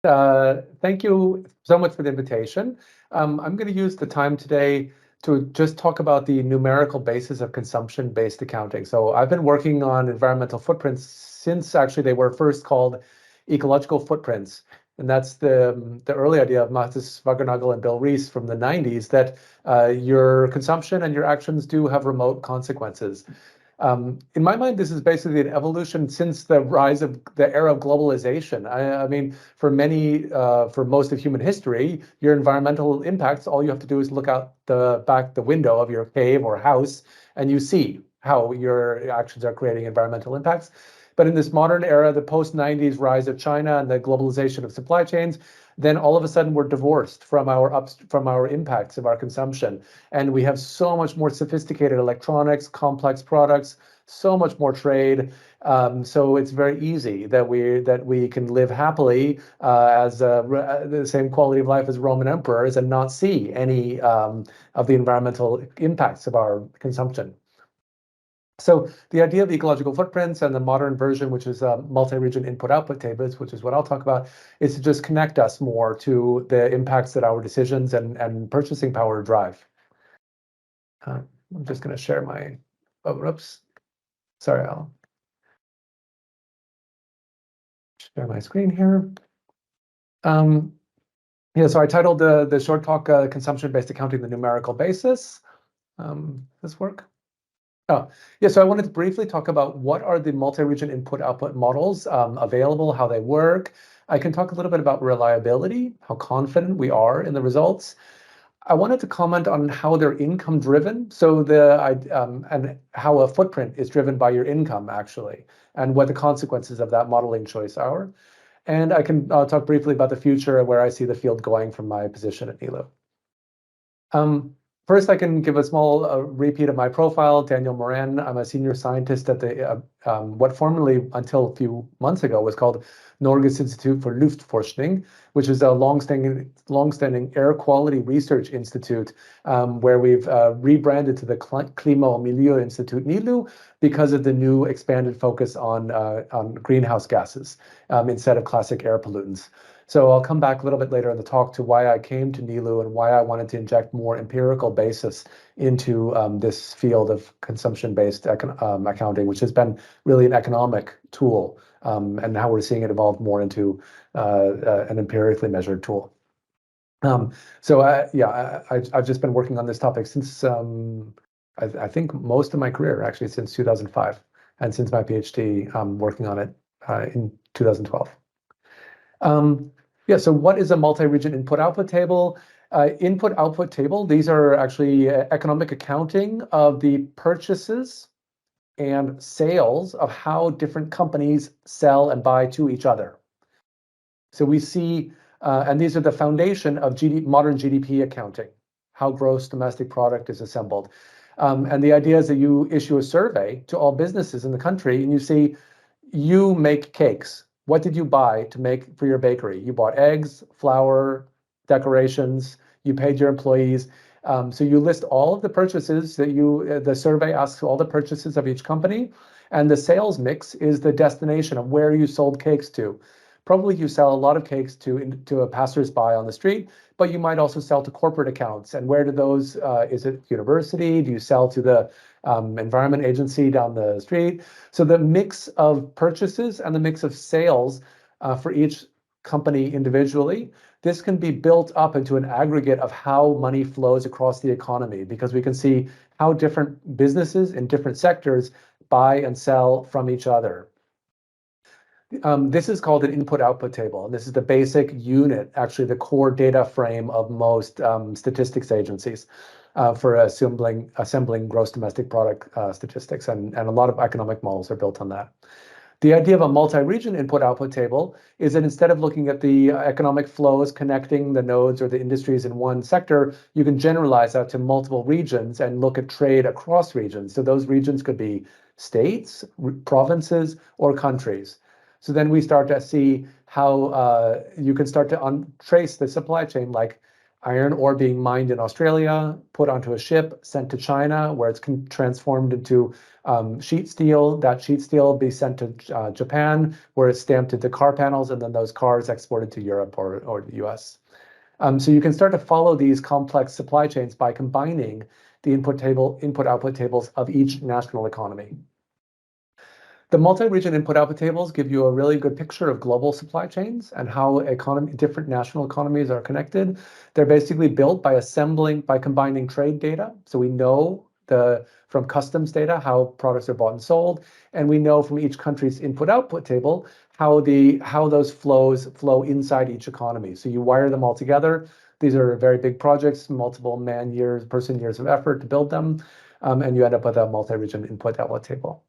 Thank you so much for the invitation. I'm going to use the time today to just talk about the numerical basis of consumption-based accounting. So I've been working on environmental footprints since actually they were first called ecological footprints. And that's the early idea of Mathis Wagernagel and Bill Rees from the 90s, that your consumption and your actions do have remote consequences. In my mind, this is basically an evolution since the rise of the era of globalization. I mean, for most of human history, your environmental impacts, all you have to do is look out the window of your cave or house, and you see how your actions are creating environmental impacts. But in this modern era, the post-90s rise of China and the globalization of supply chains, then all of a sudden we're divorced from our impacts of our consumption. And we have so much more sophisticated electronics, complex products, so much more trade. So it's very easy that we can live happily as the same quality of life as Roman emperors and not see any of the environmental impacts of our consumption. So the idea of ecological footprints and the modern version, which is multi-region input-output tables, which is what I'll talk about, is to just connect us more to the impacts that our decisions and purchasing power drive. I'm just going to share my, oops, sorry, I'll share my screen here. Yeah, so I titled the short talk Consumption-Based Accounting, the Numerical Basis. Does this work? Oh, yeah, so I wanted to briefly talk about what are the multi-region input-output models available, how they work. I can talk a little bit about reliability, how confident we are in the results. I wanted to comment on how they're income-driven, so and how a footprint is driven by your income, actually, and what the consequences of that modeling choice are. And I can talk briefly about the future and where I see the field going from my position at NILU. First, I can give a small repeat of my profile. Daniel Moran. I'm a senior scientist at the what formerly, until a few months ago, was called Norges Institute for Luftforskning, which is a long-standing air quality research institute, where we've rebranded to the Klima och Miljöinstitut NILU because of the new expanded focus on greenhouse gases instead of classic air pollutants. So I'll come back a little bit later in the talk to why I came to NILU and why I wanted to inject more empirical basis into this field of consumption-based accounting, which has been really an economic tool, and now we're seeing it evolve more into an empirically measured tool. Yeah, I've just been working on this topic since I think most of my career, actually, since 2005, and since my PhD, working on it in 2012. Yeah, so what is a multi-region input-output table? Input-output table, these are actually economic accounting of the purchases and sales of how different companies sell and buy to each other. So we see, and these are the foundation of modern GDP accounting, how gross domestic product is assembled. And the idea is that you issue a survey to all businesses in the country and you see, you make cakes. What did you buy to make for your bakery? You bought eggs, flour, decorations, you paid your employees. So you list all of the purchases that the survey asks all the purchases of each company, and the sales mix is the destination of where you sold cakes to. Probably you sell a lot of cakes to a passersby on the street, but you might also sell to corporate accounts. And where do those, is it university? Do you sell to the environment agency down the street? So the mix of purchases and the mix of sales for each company individually, this can be built up into an aggregate of how money flows across the economy, because we can see how different businesses in different sectors buy and sell from each other. This is called an input-output table, and this is the basic unit, actually the core data frame of most statistics agencies for assembling gross domestic product statistics, and a lot of economic models are built on that. The idea of a multi-region input-output table is that instead of looking at the economic flows connecting the nodes or the industries in one sector, you can generalize that to multiple regions and look at trade across regions. So those regions could be states, provinces, or countries. So then we start to see how you can start to trace the supply chain, like iron ore being mined in Australia, put onto a ship, sent to China, where it's transformed into sheet steel. That sheet steel be sent to Japan, where it's stamped into car panels, and then those cars exported to Europe or the US. So you can start to follow these complex supply chains by combining the input-output tables of each national economy. The multi-region input-output tables give you a really good picture of global supply chains and how different national economies are connected. They're basically built by combining trade data. So we know from customs data how products are bought and sold, and we know from each country's input-output table how those flows flow inside each economy. So you wire them all together. These are very big projects, multiple person years of effort to build them, and you end up with a multi-region input-output table.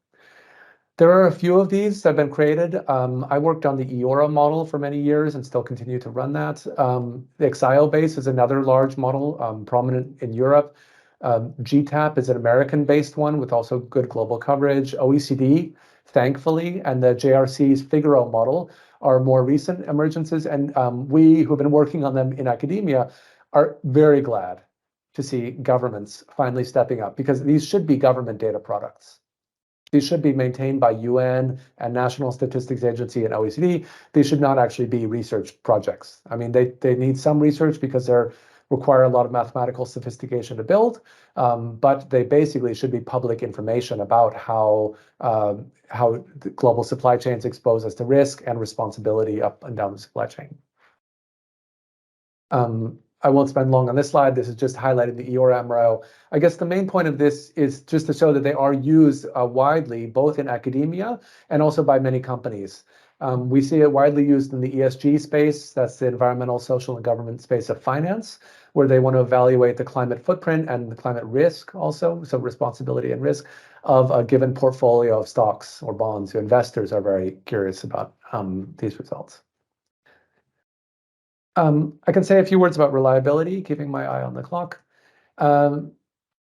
There are a few of these that have been created. I worked on the EORA model for many years and still continue to run that. The XIO base is another large model, prominent in Europe. GTAP is an American-based one with also good global coverage. OECD, thankfully, and the JRC's Figaro model are more recent emergences. And we who have been working on them in academia are very glad to see governments finally stepping up, because these should be government data products. These should be maintained by UN and National Statistics Agency and OECD. These should not actually be research projects. I mean, they need some research because they require a lot of mathematical sophistication to build, but they basically should be public information about how the global supply chains expose us to risk and responsibility up and down the supply chain. I won't spend long on this slide. This is just highlighting the EORA MRO. I guess the main point of this is just to show that they are used widely, both in academia and also by many companies. We see it widely used in the ESG space. That's the environmental, social, and government space of finance, where they want to evaluate the climate footprint and the climate risk also, so responsibility and risk of a given portfolio of stocks or bonds. Investors are very curious about these results. I can say a few words about reliability, keeping my eye on the clock.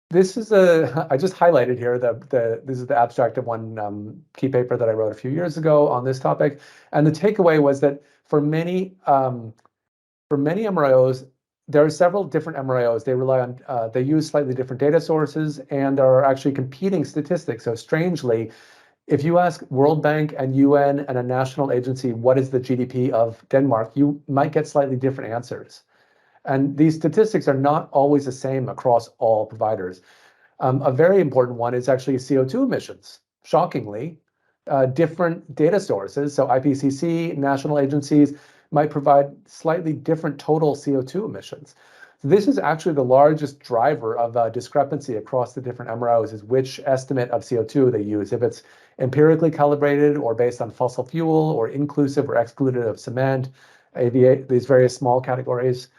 This is I just highlighted here, this is the abstract of one key paper that I wrote a few years ago on this topic. And the takeaway was that for many MRIOs, there are several different MRIOs. They rely on, they use slightly different data sources and are actually competing statistics. So strangely, if you ask World Bank and UN and a national agency, what is the GDP of Denmark, you might get slightly different answers. And these statistics are not always the same across all providers. A very important one is actually CO2 emissions. Shockingly, different data sources, so IPCC, national agencies, might provide slightly different total CO2 emissions. This is actually the largest driver of discrepancy across the different MROs, is which estimate of CO2 they use. If it's empirically calibrated or based on fossil fuel or inclusive or excluded of cement, these various small categories.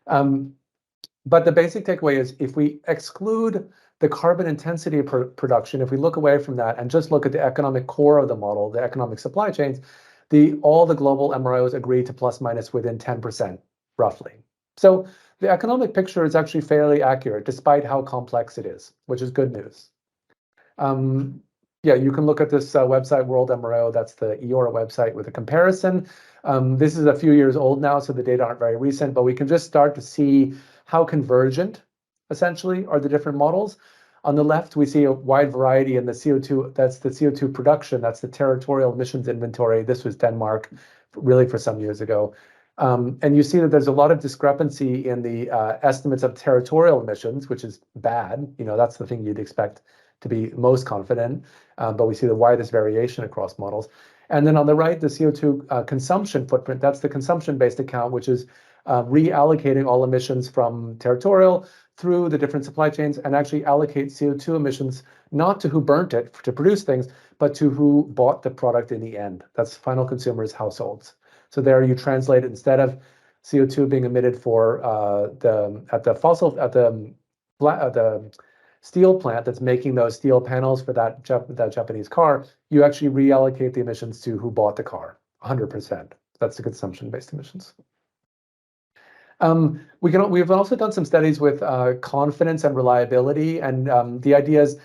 But the basic takeaway is if we exclude the carbon intensity of production, if we look away from that and just look at the economic core of the model, the economic supply chains, all the global MROs agree to plus minus within 10%, roughly. So the economic picture is actually fairly accurate, despite how complex it is, which is good news. Yeah, you can look at this website, World MRO. That's the EORA website with a comparison. This is a few years old now, so the data aren't very recent, but we can just start to see how convergent, essentially, are the different models. On the left, we see a wide variety in the CO2. That's the CO2 production. That's the territorial emissions inventory. This was Denmark, really for some years ago. And you see that there's a lot of discrepancy in the estimates of territorial emissions, which is bad. You know, that's the thing you'd expect to be most confident, but we see the widest variation across models. And then on the right, the CO2 consumption footprint, that's the consumption-based account, which is reallocating all emissions from territorial through the different supply chains and actually allocate CO2 emissions, not to who burnt it to produce things, but to who bought the product in the end. That's final consumers, households. So there you translate it, instead of CO2 being emitted for at the steel plant that's making those steel panels for that Japanese car, you actually reallocate the emissions to who bought the car, 100%. That's the consumption-based emissions. We've also done some studies with confidence and reliability, and the idea is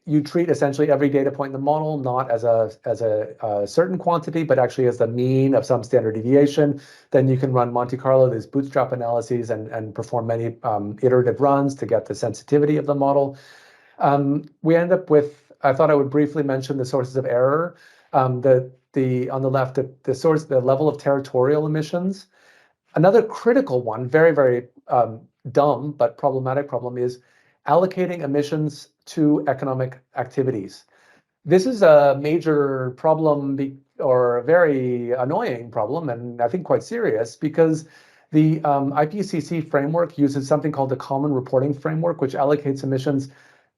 you treat essentially every data point in the model not as a certain quantity, but actually as the mean of some standard deviation. Then you can run Monte Carlo, these bootstrap analyses, and perform many iterative runs to get the sensitivity of the model. We end up with, I thought I would briefly mention the sources of error. On the left, the level of territorial emissions. Another critical one, very, very dumb but problematic problem, is allocating emissions to economic activities. This is a major problem or a very annoying problem, and I think quite serious, because the IPCC framework uses something called the Common Reporting Framework, which allocates emissions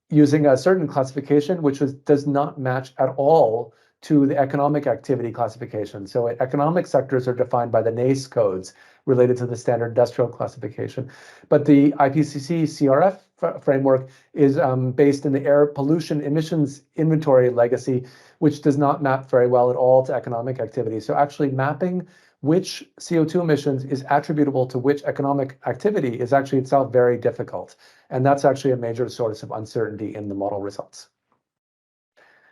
using a certain classification, which does not match at all to the economic activity classification. So economic sectors are defined by the NACE codes related to the standard industrial classification. But the IPCC CRF framework is based in the air pollution emissions inventory legacy, which does not map very well at all to economic activity. So actually mapping which CO2 emissions is attributable to which economic activity is actually itself very difficult. And that's actually a major source of uncertainty in the model results.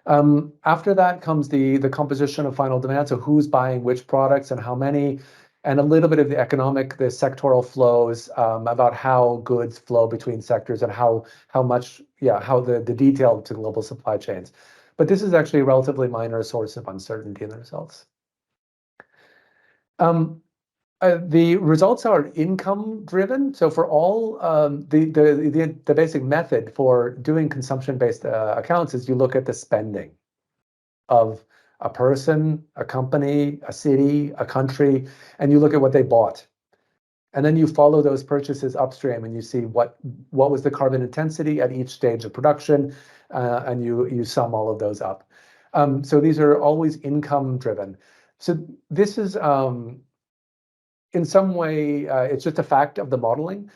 After that comes the composition of final demand, so who's buying which products and how many, and a little bit of the sectoral flows, about how goods flow between sectors and how the detail to global supply chains. But this is actually a relatively minor source of uncertainty in the results. The results are income driven. So for all the basic method for doing consumption-based accounts is you look at the spending of a person, a company, a city, a country, and you look at what they bought. And then you follow those purchases upstream and you see what was the carbon intensity at each stage of production, and you sum all of those up. So these are always income driven. So this is in some way, it's just a fact of the modeling.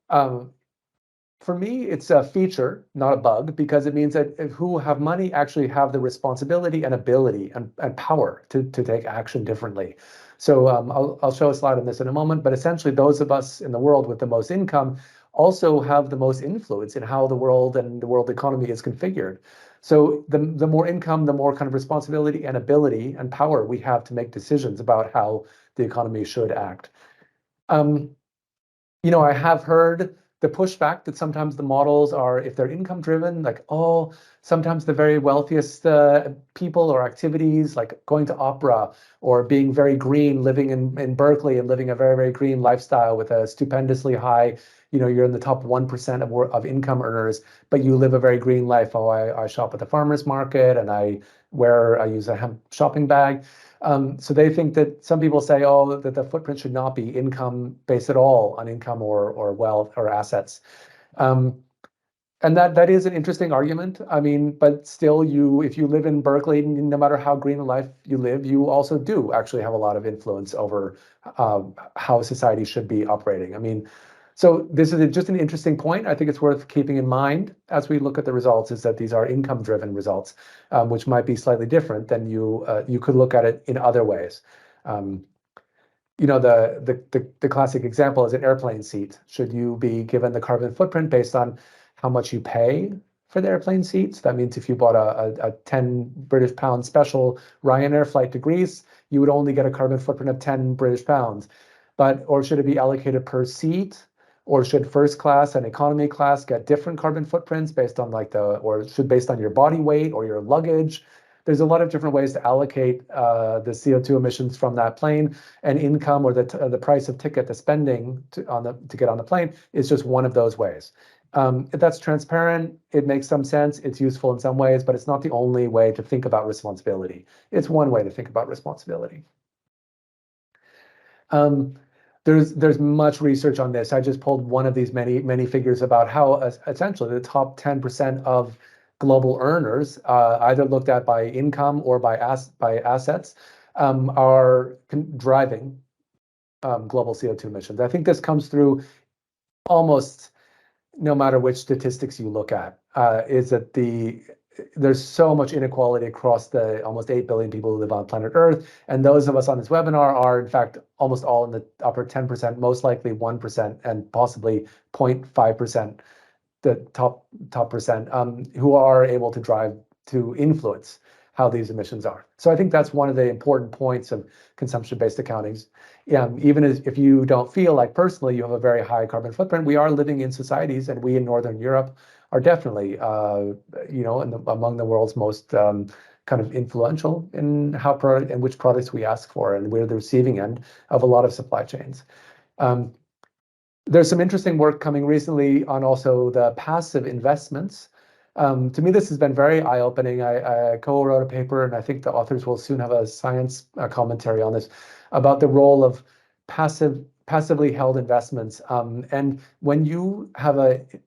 For me, it's a feature, not a bug, because it means that who have money actually have the responsibility and ability and power to take action differently. So I'll show a slide on this in a moment, but essentially those of us in the world with the most income also have the most influence in how the world and the world economy is configured. So the more income, the more kind of responsibility and ability and power we have to make decisions about how the economy should act. I have heard the pushback that sometimes the models are, if they're income driven, like, oh, sometimes the very wealthiest people or activities, like going to opera or being very green, living in Berkeley and living a very, very green lifestyle with a stupendously high, you're in the top 1% of income earners, but you live a very green life. Oh, I shop at the farmer's market and I use a hemp shopping bag. So they think that some people say, oh, that the footprint should not be income based at all on income or wealth or assets. And that is an interesting argument. I mean, but still, if you live in Berkeley, no matter how green a life you live, you also do actually have a lot of influence over how society should be operating. I mean, so this is just an interesting point. I think it's worth keeping in mind as we look at the results, is that these are income-driven results, which might be slightly different than you could look at it in other ways. The classic example is an airplane seat. Should you be given the carbon footprint based on how much you pay for the airplane seats? That means if you bought a 10 British pound special Ryanair flight to Greece, you would only get a carbon footprint of 10 British pounds. Or should it be allocated per seat? Or should first class and economy class get different carbon footprints based on based on your body weight or your luggage? There's a lot of different ways to allocate the CO2 emissions from that plane, and income or the price of ticket, the spending to get on the plane is just one of those ways. If that's transparent, it makes some sense. It's useful in some ways, but it's not the only way to think about responsibility. It's one way to think about responsibility. There's much research on this. I just pulled one of these many figures about how essentially the top 10% of global earners, either looked at by income or by assets, are driving global CO2 emissions. I think this comes through almost no matter which statistics you look at, is that there's so much inequality across the almost 8 billion people who live on planet Earth. And those of us on this webinar are, in fact, almost all in the upper 10%, most likely 1%, and possibly 0.5% the top percent, who are able to influence how these emissions are. So I think that's one of the important points of consumption-based accountings. Even if you don't feel like personally you have a very high carbon footprint, we are living in societies, and we in Northern Europe are definitely, among the world's most kind of influential in which products we ask for, and we're the receiving end of a lot of supply chains. There's some interesting work coming recently on also the passive investments. To me, this has been very eye-opening. I co-wrote a paper, and I think the authors will soon have a science commentary on this, about the role of passively held investments. And when you have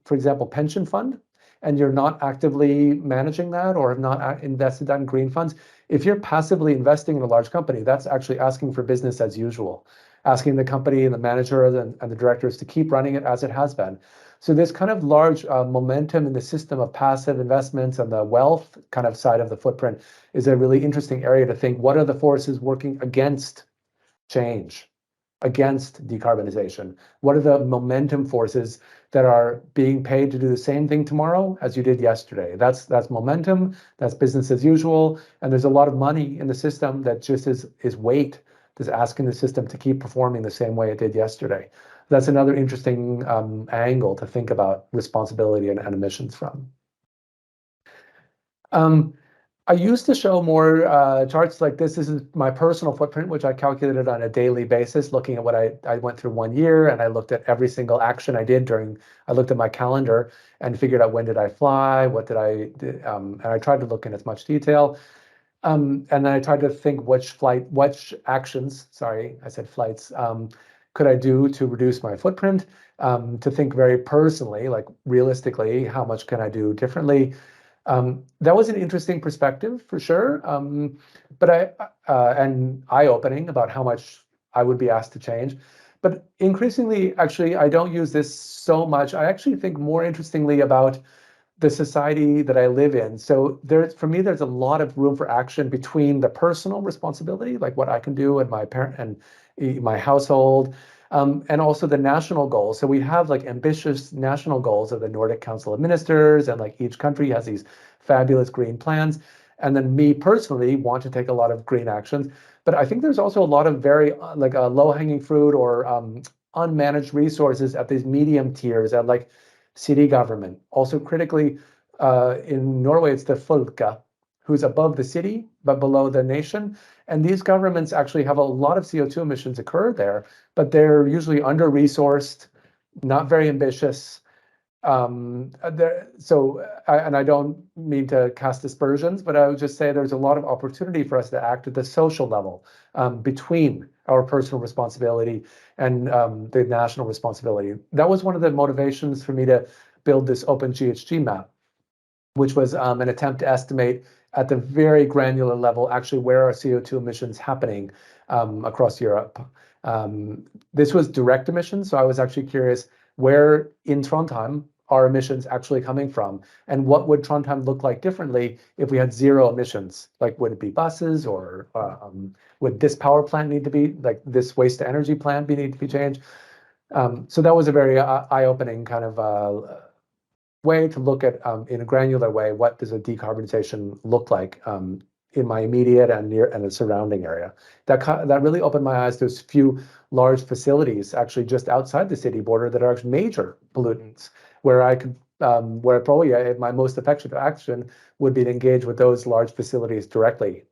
for example, pension fund, and you're not actively managing that or have not invested that in green funds, if you're passively investing in a large company, that's actually asking for business as usual, asking the company and the manager and the directors to keep running it as it has been. So this kind of large momentum in the system of passive investments and the wealth kind of side of the footprint is a really interesting area to think, what are the forces working against change, against decarbonization? What are the momentum forces that are being paid to do the same thing tomorrow as you did yesterday? That's momentum, that's business as usual, and there's a lot of money in the system that just is weight, just asking the system to keep performing the same way it did yesterday. That's another interesting angle to think about responsibility and emissions from. I used to show more charts like this. This is my personal footprint, which I calculated on a daily basis, looking at what I went through 1 year, and I looked at every single action I did I looked at my calendar and figured out when did I fly, what did I do, and I tried to look in as much detail. And then I tried to think which actions, sorry, I said flights, could I do to reduce my footprint, to think very personally, like realistically, how much can I do differently? That was an interesting perspective for sure, but and eye-opening about how much I would be asked to change. But increasingly, actually, I don't use this so much. I actually think more interestingly about the society that I live in. So for me, there's a lot of room for action between the personal responsibility, like what I can do and my parent and my household, and also the national goals. So we have like ambitious national goals of the Nordic Council of Ministers, and like each country has these fabulous green plans. And then me personally want to take a lot of green actions. But I think there's also a lot of very low-hanging fruit or unmanaged resources at these medium tiers at like city government. Also critically, in Norway, it's the folka, who's above the city but below the nation. And these governments actually have a lot of CO2 emissions occur there, but they're usually under-resourced, not very ambitious. And I don't mean to cast aspersions, but I would just say there's a lot of opportunity for us to act at the social level, between our personal responsibility and the national responsibility. That was one of the motivations for me to build this open GHG map, which was an attempt to estimate at the very granular level actually where are CO2 emissions happening across Europe. This was direct emissions, so I was actually curious where in Trondheim are emissions actually coming from, and what would Trondheim look like differently if we had zero emissions? Like, would it be buses, or would this power plant need to be, like this waste to energy plant need to be changed? So that was a very eye-opening kind of way to look at, in a granular way, what does a decarbonization look like in my immediate and near and the surrounding area. That really opened my eyes to a few large facilities actually just outside the city border that are actually major pollutants, where I could, where probably my most effective action would be to engage with those large facilities directly.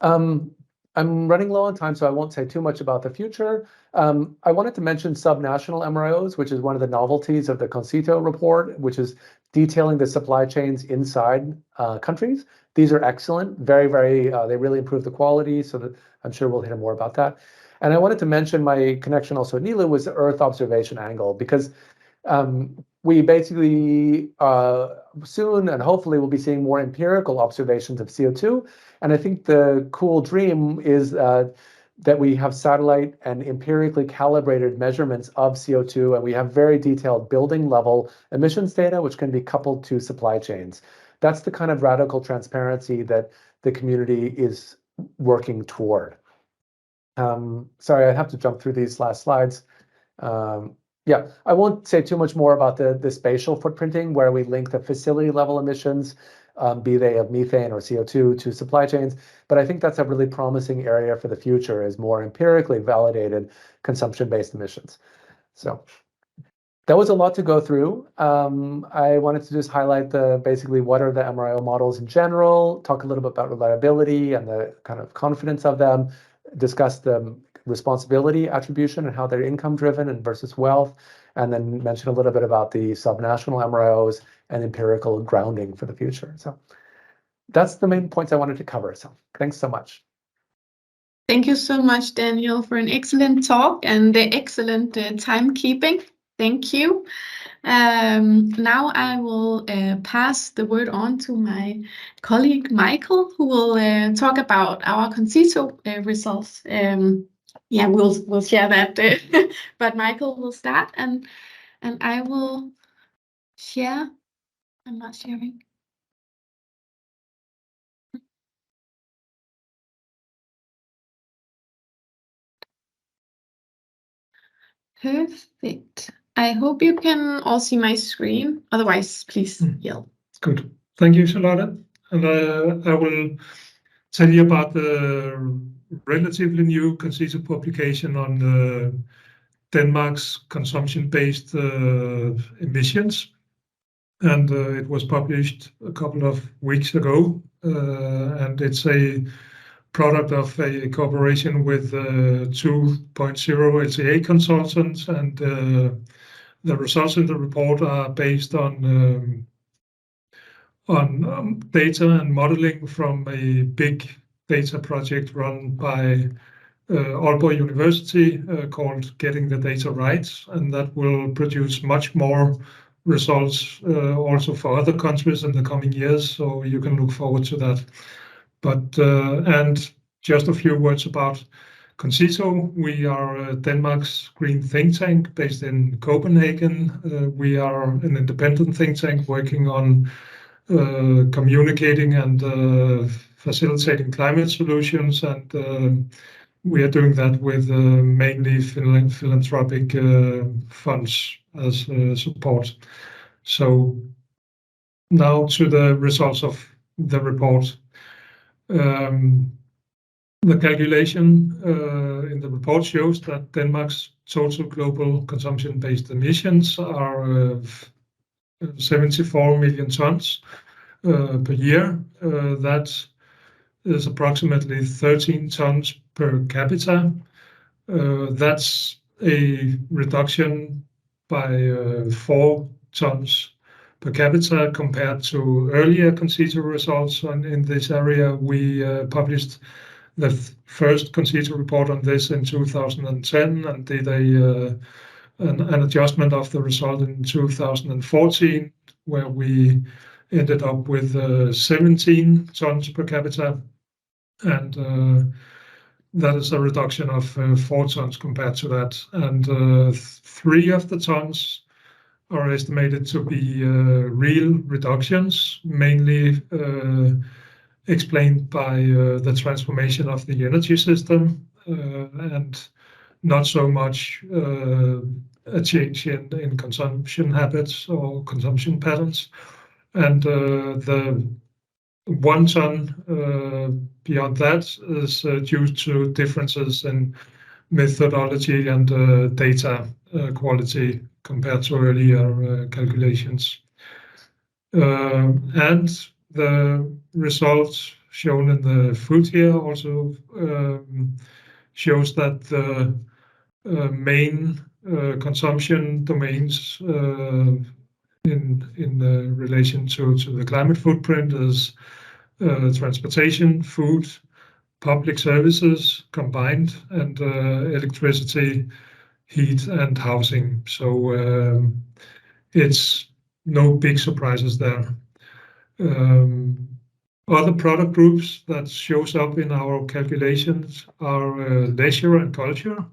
I'm running low on time, so I won't say too much about the future. I wanted to mention subnational MROs, which is one of the novelties of the CONCITO report, which is detailing the supply chains inside countries. These are excellent, very, they really improve the quality, so that I'm sure we'll hear more about that. And I wanted to mention my connection also at NILU was the Earth observation angle, because we basically soon and hopefully will be seeing more empirical observations of CO2. And I think the cool dream is that we have satellite and empirically calibrated measurements of CO2, and we have very detailed building level emissions data, which can be coupled to supply chains. That's the kind of radical transparency that the community is working toward. Sorry, I have to jump through these last slides. Yeah, I won't say too much more about the spatial footprinting, where we link the facility level emissions, be they of methane or CO2, to supply chains. But I think that's a really promising area for the future, is more empirically validated consumption-based emissions. So that was a lot to go through. I wanted to just highlight basically what are the MRIO models in general, talk a little bit about reliability and the kind of confidence of them, discuss the responsibility attribution and how they're income driven and versus wealth, and then mention a little bit about the subnational MRIOs and empirical grounding for the future. So that's the main points I wanted to cover. So thanks so much. Thank you so much, Daniel, for an excellent talk and the excellent timekeeping. Thank you. Now I will pass the word on to my colleague Michael, who will talk about our CONCITO results. Yeah, we'll share that, but Michael will start, and I will share. I'm not sharing. Perfect. I hope you can all see my screen. Otherwise, please yell. Good. Thank you, Charlotte. And I will tell you about the relatively new CONCITO publication on Denmark's consumption-based emissions. And it was published a couple of weeks ago. And it's a product of a cooperation with 2.0 LCA consultants. And the results in the report are based on data and modeling from a big data project run by Aalborg University called Getting the Data Right, and that will produce much more results also for other countries in the coming years, so you can look forward to that. But and just a few words about CONCITO. We are Denmark's green think tank based in Copenhagen. We are an independent think tank working on communicating and facilitating climate solutions, and we are doing that with mainly philanthropic funds as support. So now to the results of the report. The calculation in the report shows that Denmark's total global consumption-based emissions are 74 million tons per year. That is approximately 13 tons per capita. That's a reduction by 4 tons per capita compared to earlier CONCITO results. And in this area, we published the first CONCITO report on this in 2010 and did an adjustment of the result in 2014, where we ended up with 17 tons per capita, and that is a reduction of 4 tons compared to that. And 3 of the tons are estimated to be real reductions, mainly explained by the transformation of the energy system, and not so much a change in consumption habits or consumption patterns. And the 1 ton beyond that is due to differences in methodology and data quality compared to earlier calculations. And the results shown in the foot here also shows that the main consumption domains in relation to the climate footprint is transportation, food, public services combined, and electricity, heat, and housing. So it's no big surprises there. Other product groups that shows up in our calculations are leisure and culture,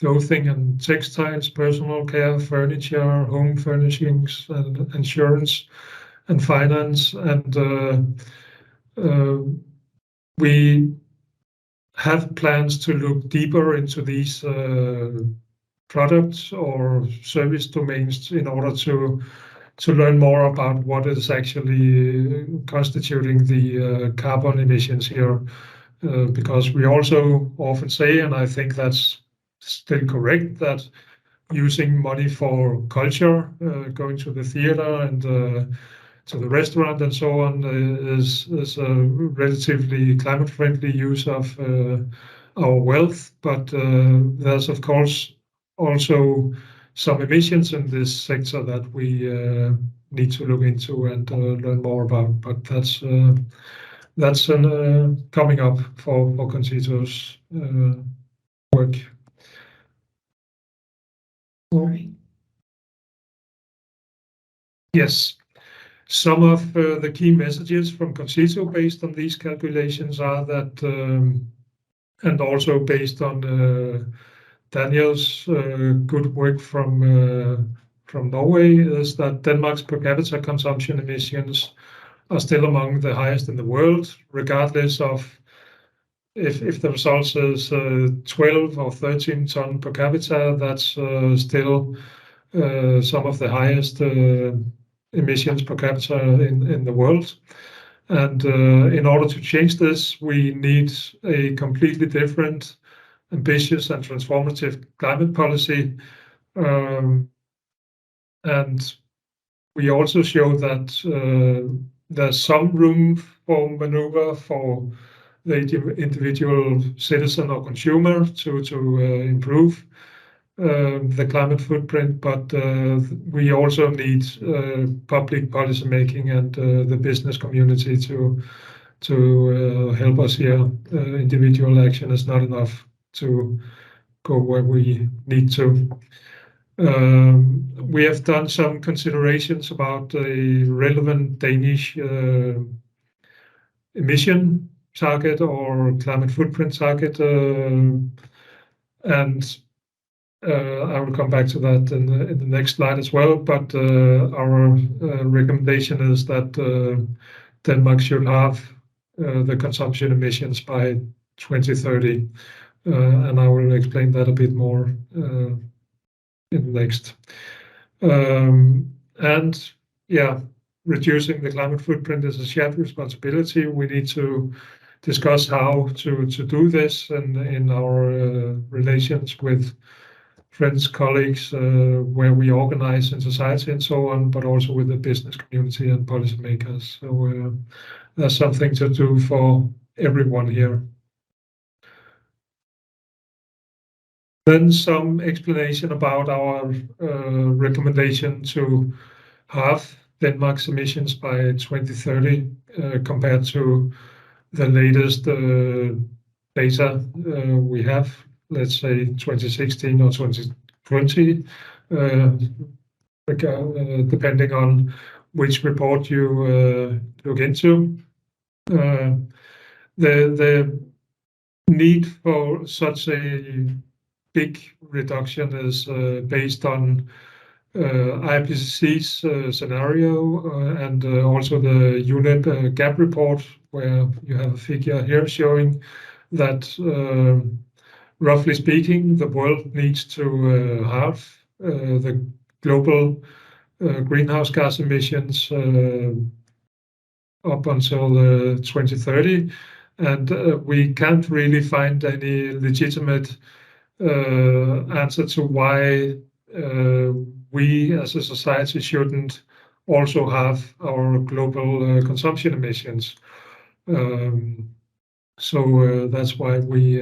clothing and textiles, personal care, furniture, home furnishings, and insurance and finance. And we have plans to look deeper into these product or service domains in order to learn more about what is actually constituting the carbon emissions here. Because we also often say, and I think that's still correct, that using money for culture, going to the theater and to the restaurant and so on, is a relatively climate-friendly use of our wealth. But there's of course also some emissions in this sector that we need to look into and learn more about. But that's coming up for CONCITO's work. Right. Yes, some of the key messages from CONCITO based on these calculations are that, and also based on Daniel's good work from Norway, is that Denmark's per capita consumption emissions are still among the highest in the world, regardless of if the result is 12 or 13 ton per capita. That's still some of the highest emissions per capita in the world. And in order to change this, we need a completely different, ambitious and transformative climate policy. And we also show that there's some room for maneuver for the individual citizen or consumer to improve the climate footprint, but we also need public policy making and the business community to help us here. Individual action is not enough to go where we need to. We have done some considerations about a relevant Danish emission target or climate footprint target, and I will come back to that in the next slide as well. But our recommendation is that Denmark should have the consumption emissions by 2030, and I will explain that a bit more in the next. And yeah, reducing the climate footprint is a shared responsibility. We need to discuss how to do this in our relations with friends, colleagues, where we organize in society and so on, but also with the business community and policymakers. So there's something to do for everyone here. Then some explanation about our recommendation to halve Denmark's emissions by 2030 compared to the latest data we have, let's say 2016 or 2020, depending on which report you look into. The need for such a big reduction is based on IPCC's scenario and also the UNEP gap report, where you have a figure here showing that roughly speaking, the world needs to halve the global greenhouse gas emissions up until 2030. And we can't really find any legitimate answer to why we as a society shouldn't also have our global consumption emissions. So that's why we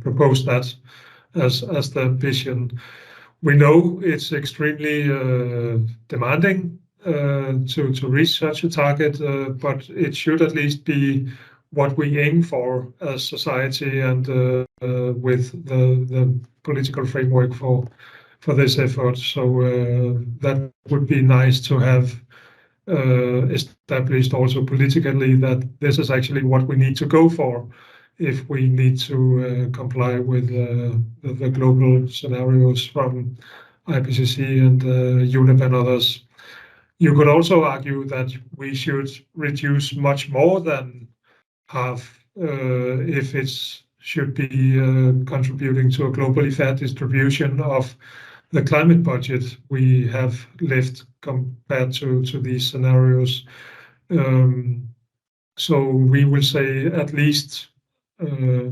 propose that as the ambition. We know it's extremely demanding to reach such a target, but it should at least be what we aim for as society and with the political framework for this effort. So that would be nice to have established also politically that this is actually what we need to go for if we need to comply with the global scenarios from IPCC and UNEP and others. You could also argue that we should reduce much more than half if it's should be contributing to a globally fair distribution of the climate budget we have left compared to these scenarios. So we will say at least a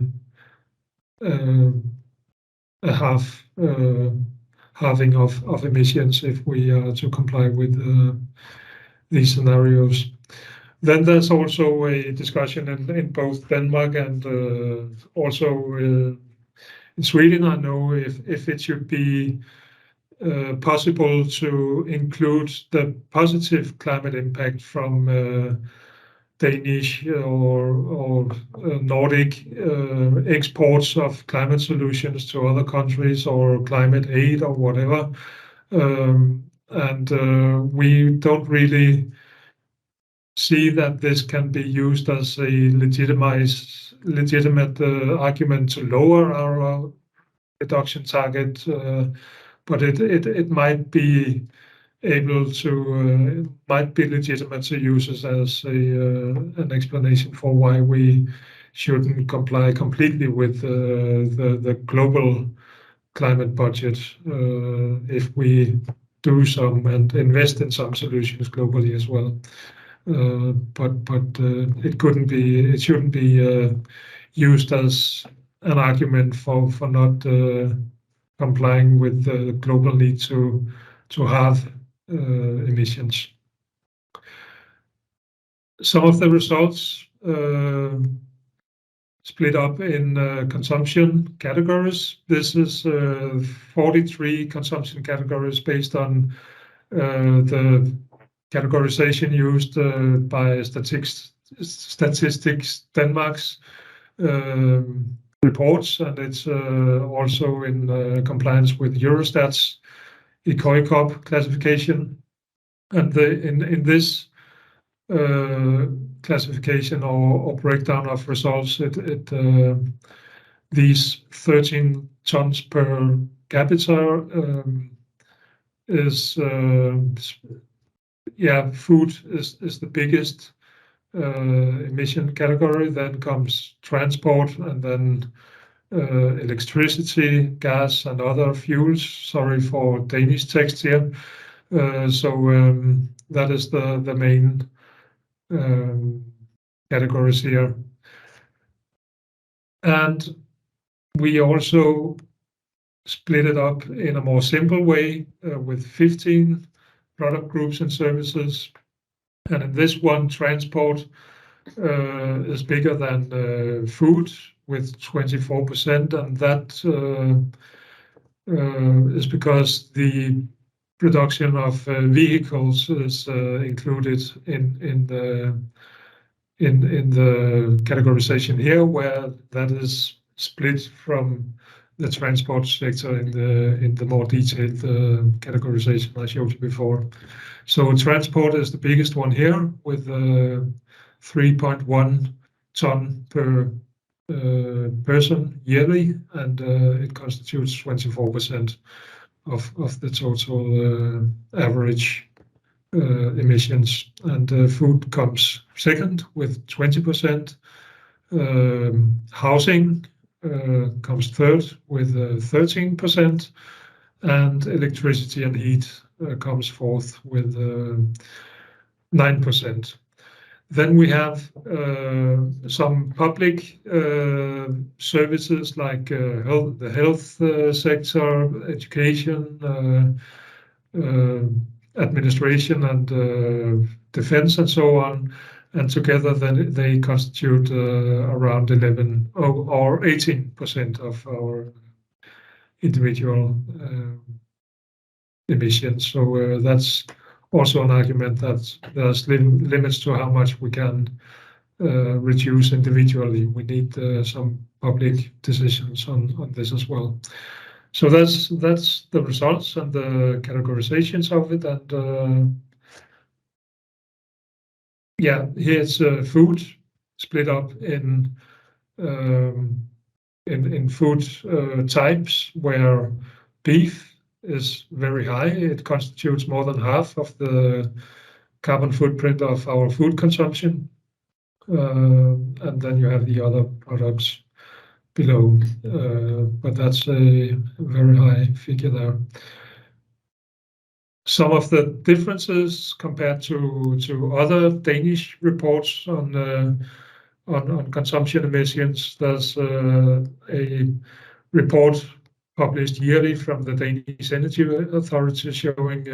halving of emissions if we are to comply with these scenarios. Then there's also a discussion in both Denmark and also in Sweden. I know if it should be possible to include the positive climate impact from Danish or Nordic exports of climate solutions to other countries or climate aid or whatever. And we don't really see that this can be used as a legitimate argument to lower our reduction target, but it might be able to might be legitimate to use it as an explanation for why we shouldn't comply completely with the global climate budget if we do some and invest in some solutions globally as well. But it shouldn't be used as an argument for not complying with the global need to halve emissions. Some of the results split up in consumption categories. This is 43 consumption categories based on the categorization used by Statistics Denmark's reports, and it's also in compliance with Eurostat's ECOICOP classification. And in this classification or breakdown of results, these 13 tons per capita is food is the biggest emission category. Then comes transport, and then electricity, gas, and other fuels. Sorry for Danish text here. That is the main categories here. And we also split it up in a more simple way with 15 product groups and services. And in this one, transport is bigger than food with 24%, and that is because the production of vehicles is included in the categorization here, where that is split from the transport sector in the more detailed categorization I showed you before. So transport is the biggest one here with 3.1 ton per person yearly, and it constitutes 24% of the total average emissions. And food comes second with 20%. Housing comes third with 13%, and electricity and heat comes fourth with 9%. Then we have some public services like the health sector, education, administration, and defense, and so on. And together, then they constitute around 11 or 18% of our individual emissions. So that's also an argument that there's limits to how much we can reduce individually. We need some public decisions on this as well. So that's the results and the categorizations of it. And here's food split up in food types, where beef is very high. It constitutes more than half of the carbon footprint of our food consumption. And then you have the other products below, but that's a very high figure there. Some of the differences compared to other Danish reports on consumption emissions. There's a report published yearly from the Danish Energy Authority showing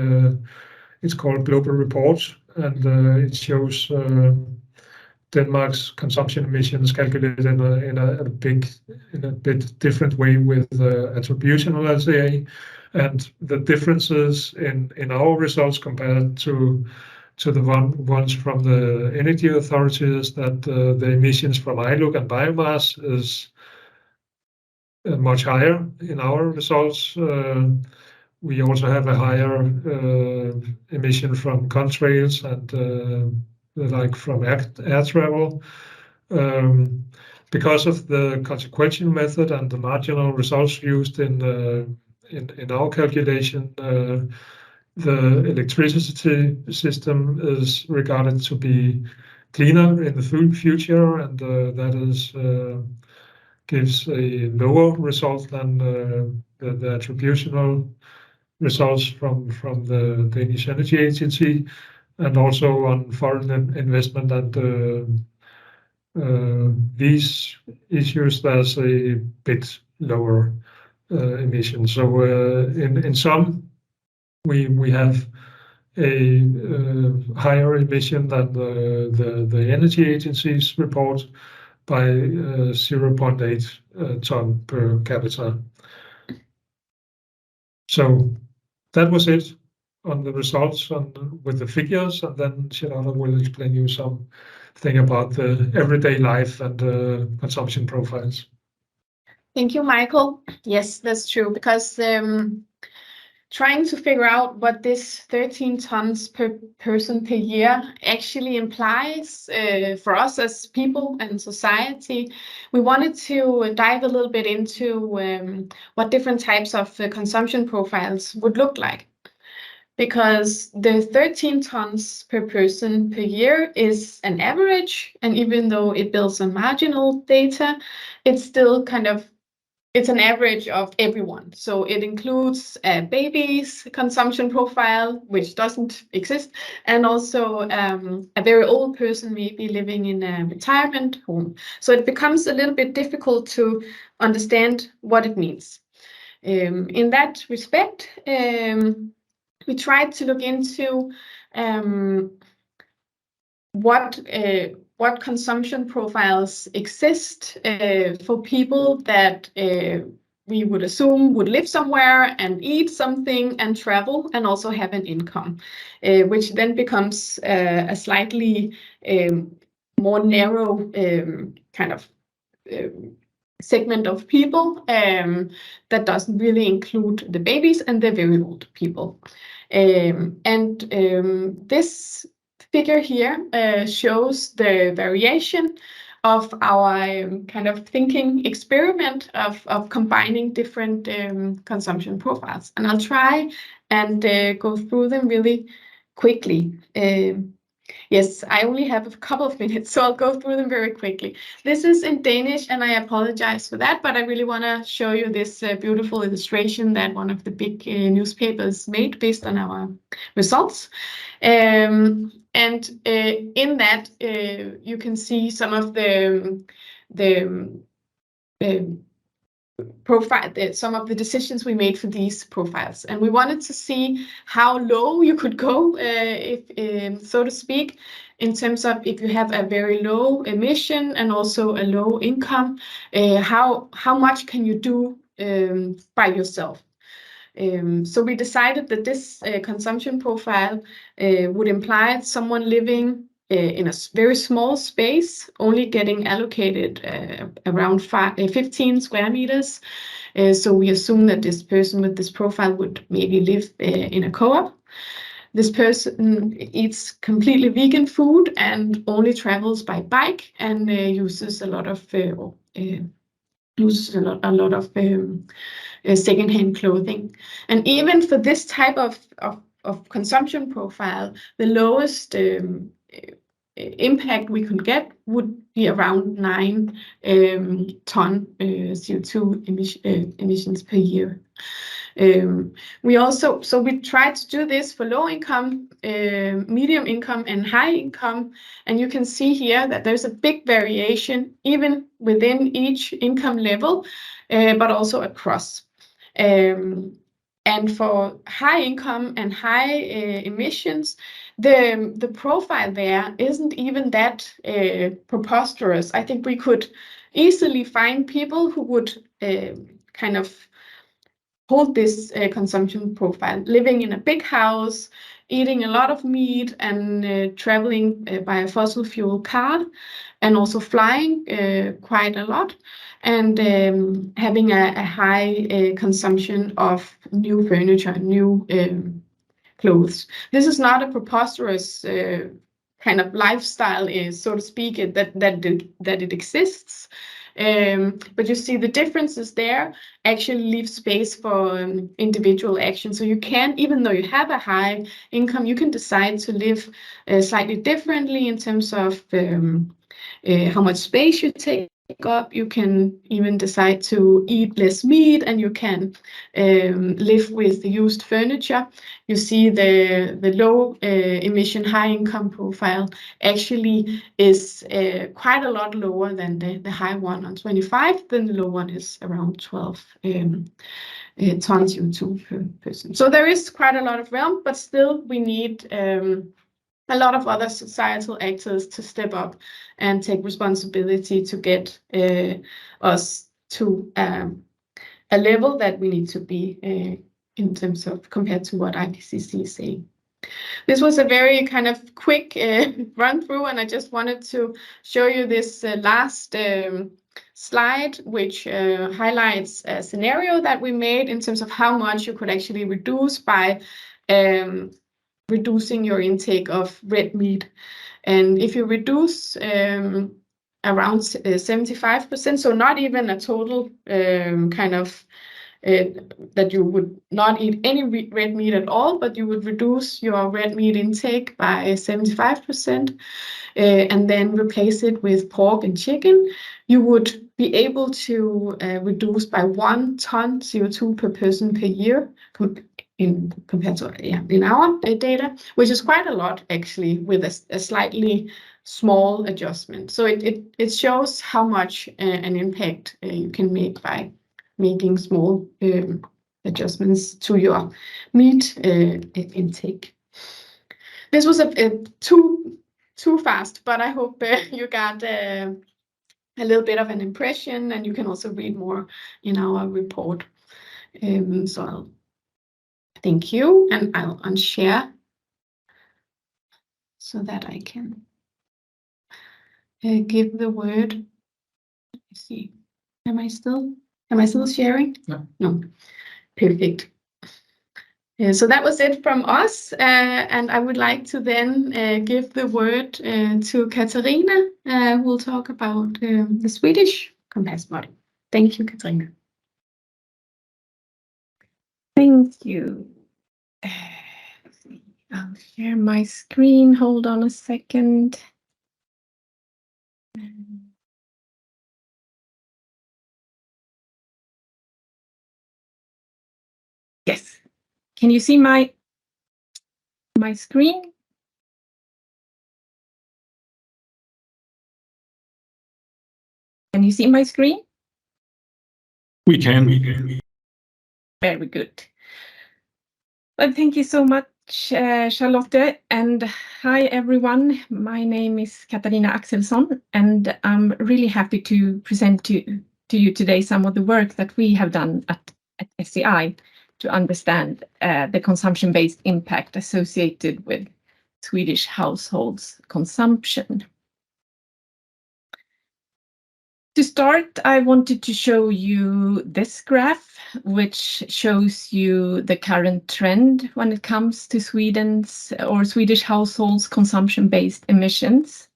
it's called Global Report, and it shows Denmark's consumption emissions calculated in a bit different way with attributional LCA, and the differences in our results compared to the ones from the energy authorities, that the emissions from ILUC and biomass is much higher in our results. We also have a higher emission from contrails and like from air travel. Because of the consequential method and the marginal results used in our calculation, the electricity system is regarded to be cleaner in the future, and that is gives a lower result than the attributional results from the Danish Energy Agency, and also on foreign investment and these issues. There's a bit lower emission. So in some, we have a higher emission than the energy agency's report by 0.8 ton per capita. So that was it on the results with the figures, and then Charlotte will explain you something about the everyday life and consumption profiles. Thank you, Michael. Yes, that's true, because trying to figure out what this 13 tons per person per year actually implies for us as people and society, we wanted to dive a little bit into what different types of consumption profiles would look like. Because the 13 tons per person per year is an average, and even though it builds on marginal data, it's still kind of, it's an average of everyone. So it includes a baby's consumption profile, which doesn't exist, and also a very old person maybe living in a retirement home. So it becomes a little bit difficult to understand what it means. In that respect, we tried to look into what consumption profiles exist for people that we would assume would live somewhere and eat something and travel and also have an income, which then becomes a slightly more narrow kind of segment of people that doesn't really include the babies and the very old people. This figure here shows the variation of our kind of thinking experiment of combining different consumption profiles. And I'll try and go through them really quickly. Yes, I only have a couple of minutes, so I'll go through them very quickly. This is in Danish, and I apologize for that, but I really want to show you this beautiful illustration that one of the big newspapers made based on our results. In that, you can see some of the profile, some of the decisions we made for these profiles, and we wanted to see how low you could go, if so to speak, in terms of if you have a very low emission and also a low income, how much can you do by yourself. So we decided that this consumption profile would imply someone living in a very small space, only getting allocated around 15 square meters. So we assume that this person with this profile would maybe live in a co-op. This person eats completely vegan food and only travels by bike and uses a lot of secondhand clothing. And even for this type of consumption profile, the lowest impact we could get would be around 9 ton CO2 emissions per year. We tried to do this for low income, medium income, and high income, and you can see here that there's a big variation even within each income level, but also across. And for high income and high emissions, the profile there isn't even that preposterous. I think we could easily find people who would kind of hold this consumption profile, living in a big house, eating a lot of meat, and traveling by a fossil fuel car, and also flying quite a lot, and having a high consumption of new furniture, new clothes. This is not a preposterous kind of lifestyle, so to speak, that it exists. But you see the differences there actually leave space for individual action. So you can, even though you have a high income, you can decide to live slightly differently in terms of how much space you take up. You can even decide to eat less meat, and you can live with used furniture. You see the low emission high income profile actually is quite a lot lower than the high one on 25. Then the low one is around 12 tons CO2 per person. So there is quite a lot of realm, but still we need a lot of other societal actors to step up and take responsibility to get us to a level that we need to be in terms of compared to what IPCC is saying. This was a very kind of quick run through, and I just wanted to show you this last slide, which highlights a scenario that we made in terms of how much you could actually reduce by reducing your intake of red meat. And if you reduce around 75%, so not even a total kind of that you would not eat any red meat at all, but you would reduce your red meat intake by 75% and then replace it with pork and chicken, you would be able to reduce by 1 ton CO2 per person per year compared to in our data, which is quite a lot actually, with a slightly small adjustment. So it shows how much an impact you can make by making small adjustments to your meat intake. This was too fast, but I hope you got a little bit of an impression, and you can also read more in our report. So thank you, and I'll unshare so that I can give the word. Let me see. Am I still sharing? No. No. Perfect. So that was it from us, and I would like to then give the word to Katarina, who will talk about the Swedish compass model. Thank you, Katarina. Thank you. I'll share my screen. Hold on a second. Yes. Can you see my screen? Can you see my screen? We can. Very good. Well, thank you so much, Charlotte, and hi everyone. My name is Katarina Axelsson, and I'm really happy to present to you today some of the work that we have done at SCI to understand the consumption-based impact associated with Swedish households' consumption. To start, I wanted to show you this graph, which shows you the current trend when it comes to Swedish households' consumption-based emissions.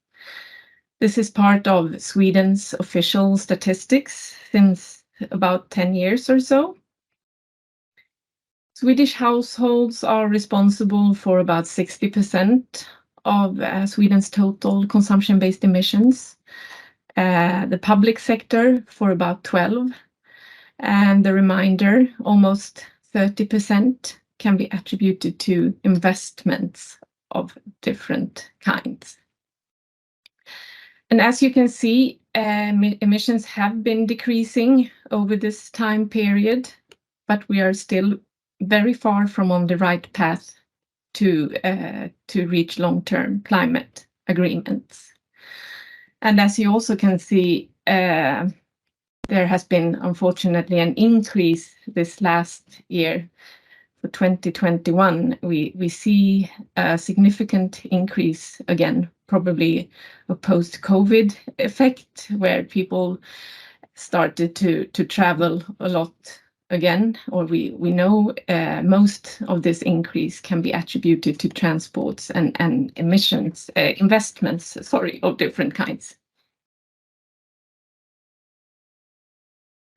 This is part of Sweden's official statistics since about 10 years or so. Swedish households are responsible for about 60% of Sweden's total consumption-based emissions, the public sector for about 12%, and the remainder, almost 30%, can be attributed to investments of different kinds. And as you can see, emissions have been decreasing over this time period, but we are still very far from on the right path to reach long-term climate agreements. And as you also can see, there has been, unfortunately, an increase this last year. For 2021, we see a significant increase again, probably a post-COVID effect, where people started to travel a lot again, or we know most of this increase can be attributed to transports and emissions, investments, of different kinds.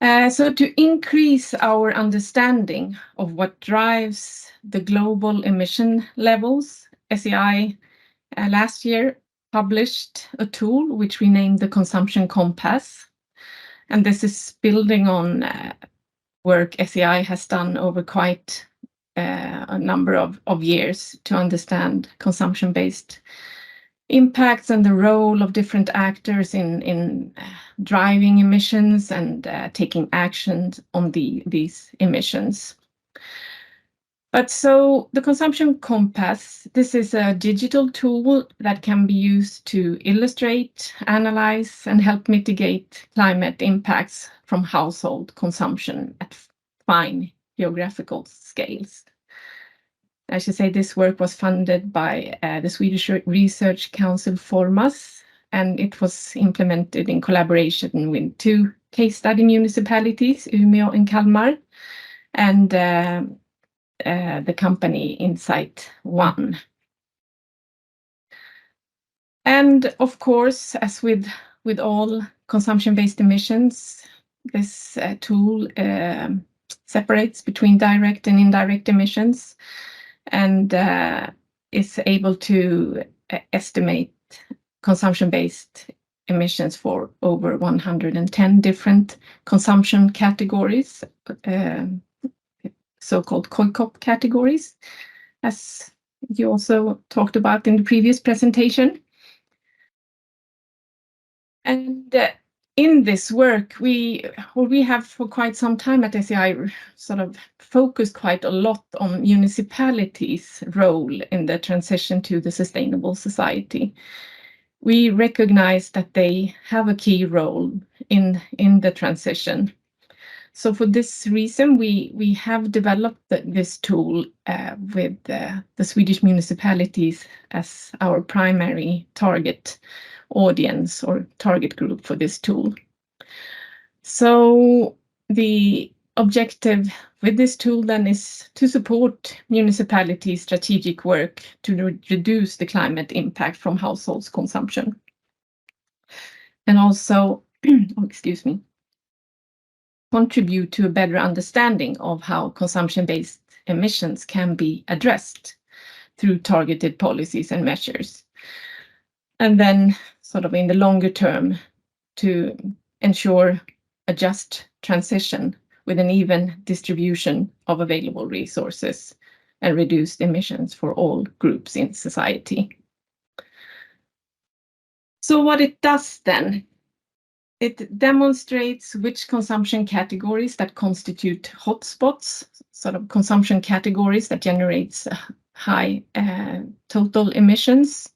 So to increase our understanding of what drives the global emission levels, SEI last year published a tool which we named the Consumption Compass. And this is building on work SEI has done over quite a number of years to understand consumption-based impacts and the role of different actors in driving emissions and taking action on these emissions. But so the Consumption Compass, this is a digital tool that can be used to illustrate, analyze, and help mitigate climate impacts from household consumption at fine geographical scales. I should say this work was funded by the Swedish Research Council Formas, and it was implemented in collaboration with 2 case study municipalities, Umeå and Kalmar, and the company Insight One. And of course, as with all consumption-based emissions, this tool separates between direct and indirect emissions, and is able to estimate consumption-based emissions for over 110 different consumption categories, so-called COICOP categories, as you also talked about in the previous presentation. And in this work, we have for quite some time at SEI sort of focused quite a lot on municipalities' role in the transition to the sustainable society. We recognize that they have a key role in the transition. So for this reason, we have developed this tool with the Swedish municipalities as our primary target audience or target group for this tool. So the objective with this tool then is to support municipality strategic work to reduce the climate impact from households' consumption. And also, contribute to a better understanding of how consumption-based emissions can be addressed through targeted policies and measures. And then sort of in the longer term to ensure a just transition with an even distribution of available resources and reduced emissions for all groups in society. So what it does then, it demonstrates which consumption categories that constitute hotspots, sort of consumption categories that generates high total emissions,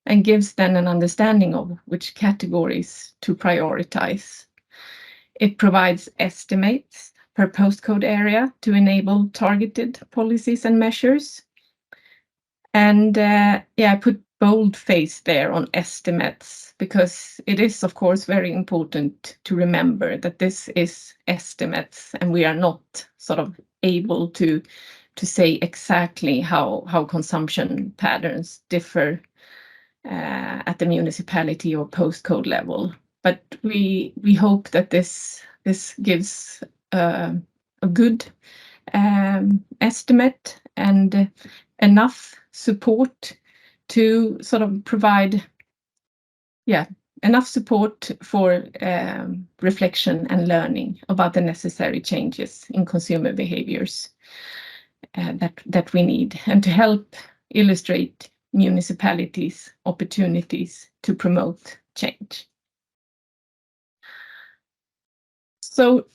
and gives then an understanding of which categories to prioritize. It provides estimates per postcode area to enable targeted policies and measures. And I put bold-face there on estimates, because it is, of course, very important to remember that this is estimates, and we are not sort of able to say exactly how consumption patterns differ at the municipality or postcode level. But we hope that this gives a good estimate and enough support to sort of provide enough support for reflection and learning about the necessary changes in consumer behaviors that we need, and to help illustrate municipalities' opportunities to promote change. So,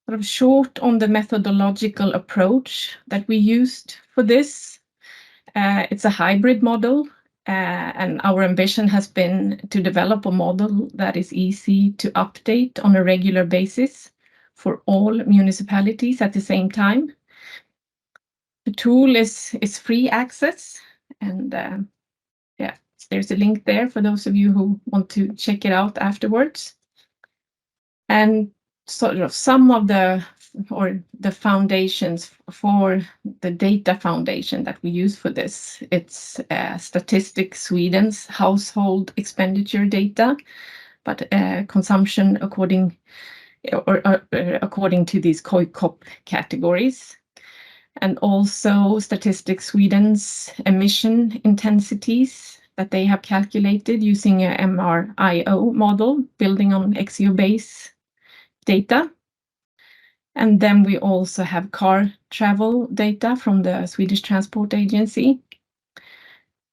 sort of short on the methodological approach that we used for this. It's a hybrid model, and our ambition has been to develop a model that is easy to update on a regular basis for all municipalities at the same time. The tool is free access, and there's a link there for those of you who want to check it out afterwards. And sort of some of the foundations for the data foundation that we use for this, it's Statistics Sweden's household expenditure data, but consumption according to these COICOP categories, and also Statistics Sweden's emission intensities that they have calculated using a MRIO model building on XEO-base data. And then we also have car travel data from the Swedish Transport Agency.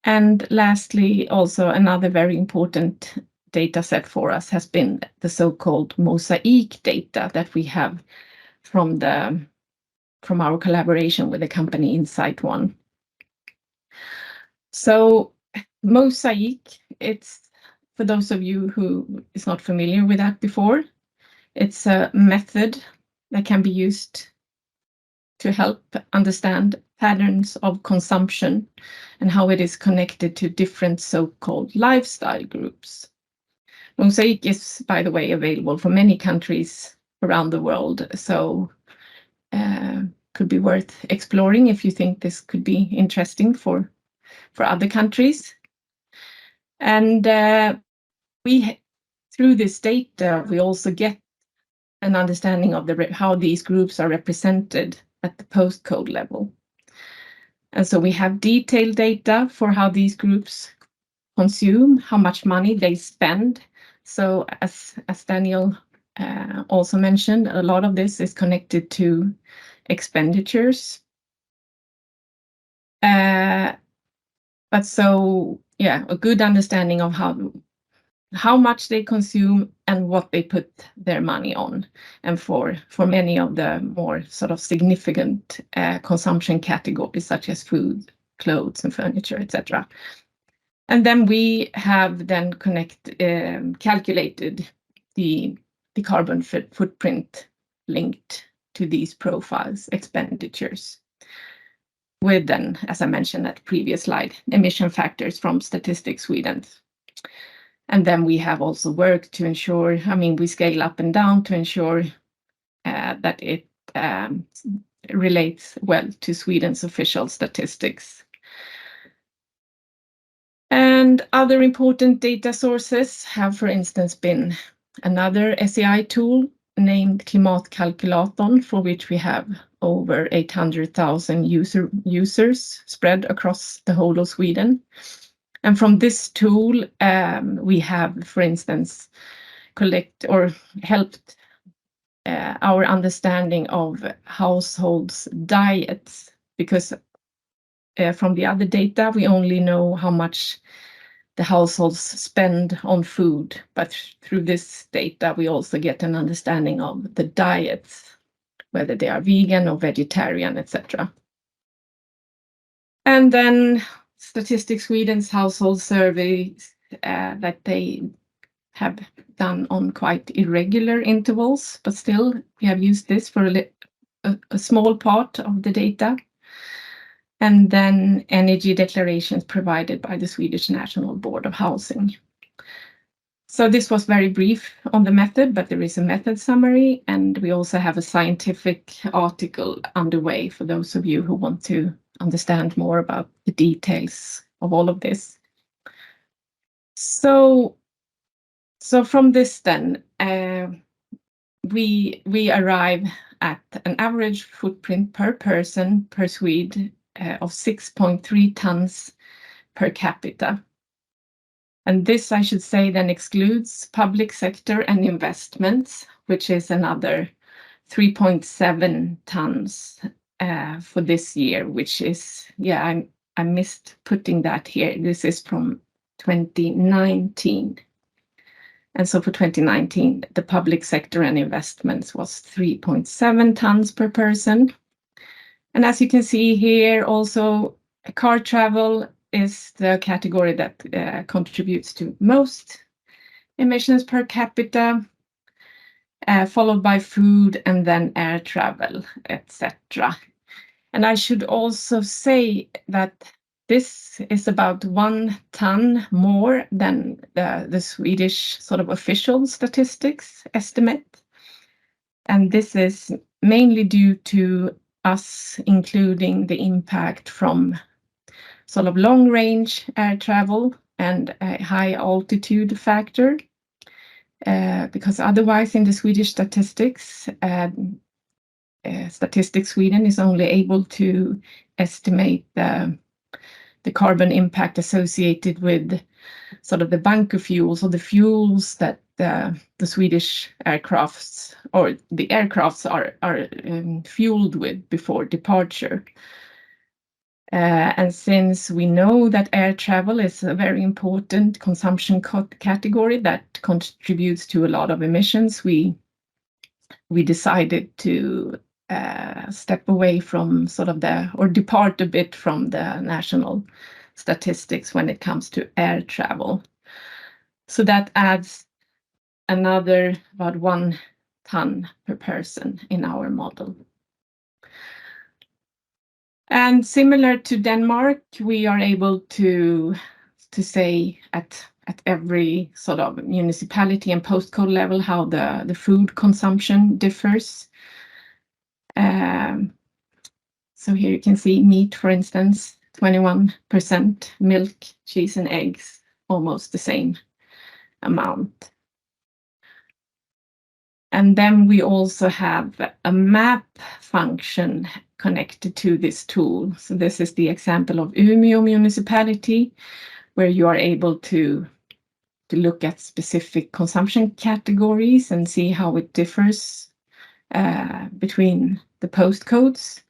And lastly, also another very important data set for us has been the so-called mosaic data that we have from our collaboration with the company InsightOne. So mosaic, it's for those of you who is not familiar with that before, it's a method that can be used to help understand patterns of consumption and how it is connected to different so-called lifestyle groups. Mosaic is, by the way, available for many countries around the world, so could be worth exploring if you think this could be interesting for other countries. And through this data, we also get an understanding of how these groups are represented at the postcode level. And so we have detailed data for how these groups consume, how much money they spend. So as Daniel also mentioned, a lot of this is connected to expenditures. But so, a good understanding of how much they consume and what they put their money on. And for many of the more sort of significant consumption categories, such as food, clothes and furniture, etc. And then we have then calculated the carbon footprint linked to these profiles, expenditures, with then, as I mentioned at the previous slide, emission factors from Statistics Sweden. And then we have also worked to ensure, we scale up and down to ensure that it relates well to Sweden's official statistics. And other important data sources have, for instance, been another SEI tool named Klimatkalkylatorn, for which we have over 800,000 users spread across the whole of Sweden. And from this tool, we have, for instance, helped our understanding of households' diets, because from the other data, we only know how much the households spend on food, but through this data, we also get an understanding of the diets, whether they are vegan or vegetarian, etc. And then Statistics Sweden's household surveys that they have done on quite irregular intervals, but still we have used this for a small part of the data. And then energy declarations provided by the Swedish National Board of Housing. So this was very brief on the method, but there is a method summary, and we also have a scientific article underway for those of you who want to understand more about the details of all of this. So from this then, we arrive at an average footprint per person per Swede of 6.3 tons per capita. And this, I should say, then excludes public sector and investments, which is another 3.7 tons for this year, which is, yeah, I missed putting that here. This is from 2019. And so for 2019, the public sector and investments was 3.7 tons per person. And as you can see here, also car travel is the category that contributes to most emissions per capita, followed by food and then air travel, etc. And I should also say that this is about 1 ton more than the Swedish sort of official statistics estimate. And this is mainly due to us including the impact from sort of long-range air travel and a high altitude factor, because otherwise in the Swedish statistics, Statistics Sweden is only able to estimate the carbon impact associated with sort of the bunker fuels, or the fuels that the Swedish aircrafts or the aircrafts are fueled with before departure. And since we know that air travel is a very important consumption category that contributes to a lot of emissions, we decided to step away from sort of or depart a bit from the national statistics when it comes to air travel. So that adds another about 1 ton per person in our model. And similar to Denmark, we are able to say at every sort of municipality and postcode level how the food consumption differs. So here you can see meat, for instance, 21%, milk, cheese and eggs, almost the same amount. And then we also have a map function connected to this tool. So this is the example of Umeå municipality, where you are able to look at specific consumption categories and see how it differs between the postcodes.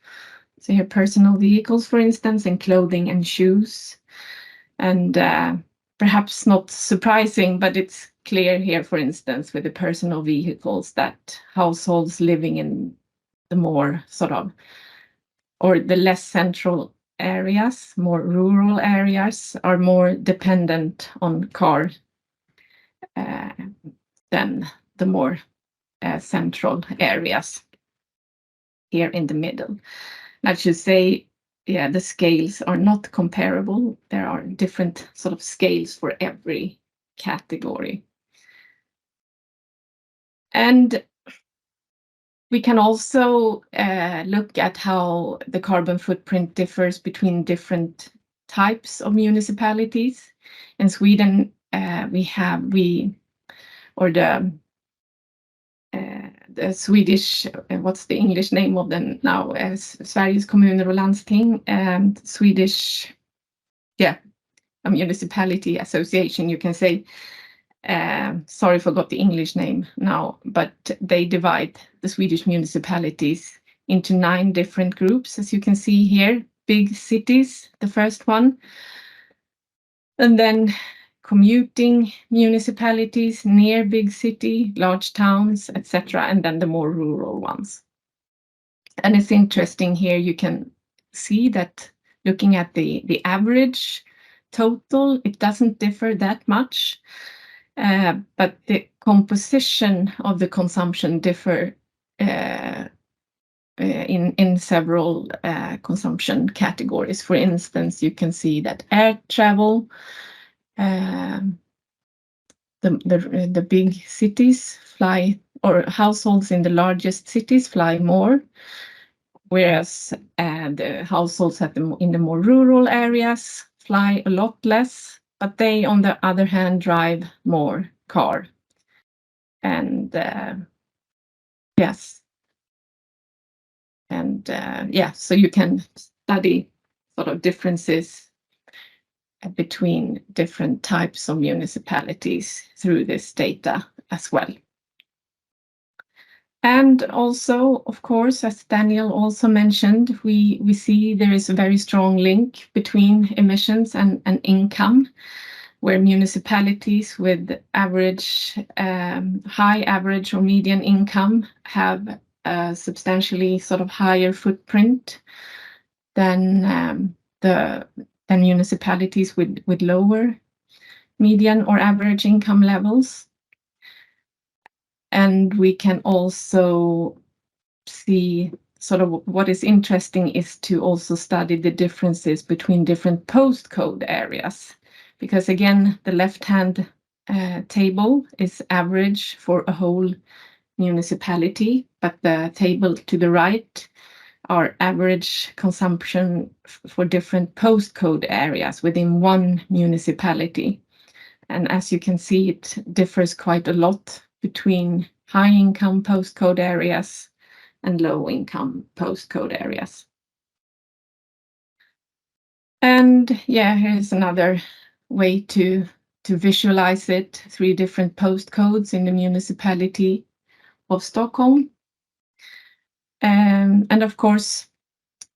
So here, personal vehicles, for instance, and clothing and shoes. And perhaps not surprising, but it's clear here, for instance, with the personal vehicles, that households living in the more sort of, or the less central areas, more rural areas, are more dependent on car than the more central areas here in the middle. And I should say, yeah, the scales are not comparable. There are different sort of scales for every category. And we can also look at how the carbon footprint differs between different types of municipalities. In Sweden, the Swedish, what's the English name of them now? Sveriges kommuner och landsting, and Swedish, yeah, a municipality association, you can say. Sorry, forgot the English name now, but they divide the Swedish municipalities into 9 different groups, as you can see here. Big cities, the first one, and then commuting municipalities near big city, large towns, etc., and then the more rural ones. And it's interesting here, you can see that looking at the average total, it doesn't differ that much, but the composition of the consumption differ in several consumption categories. For instance, you can see that air travel, the big cities fly, or households in the largest cities fly more, whereas the households in the more rural areas fly a lot less, but they, on the other hand, drive more car. And yes, and yeah, so you can study sort of differences between different types of municipalities through this data as well. And also, of course, as Daniel also mentioned, we see there is a very strong link between emissions and income, where municipalities with average, high average or median income have a substantially sort of higher footprint than municipalities with lower median or average income levels. And we can also see sort of what is interesting is to also study the differences between different postcode areas. Because again, the left-hand table is average for a whole municipality, but the table to the right are average consumption for different postcode areas within one municipality. And as you can see, it differs quite a lot between high-income postcode areas and low-income postcode areas. And yeah, here's another way to visualize it, 3 different postcodes in the municipality of Stockholm. And of course,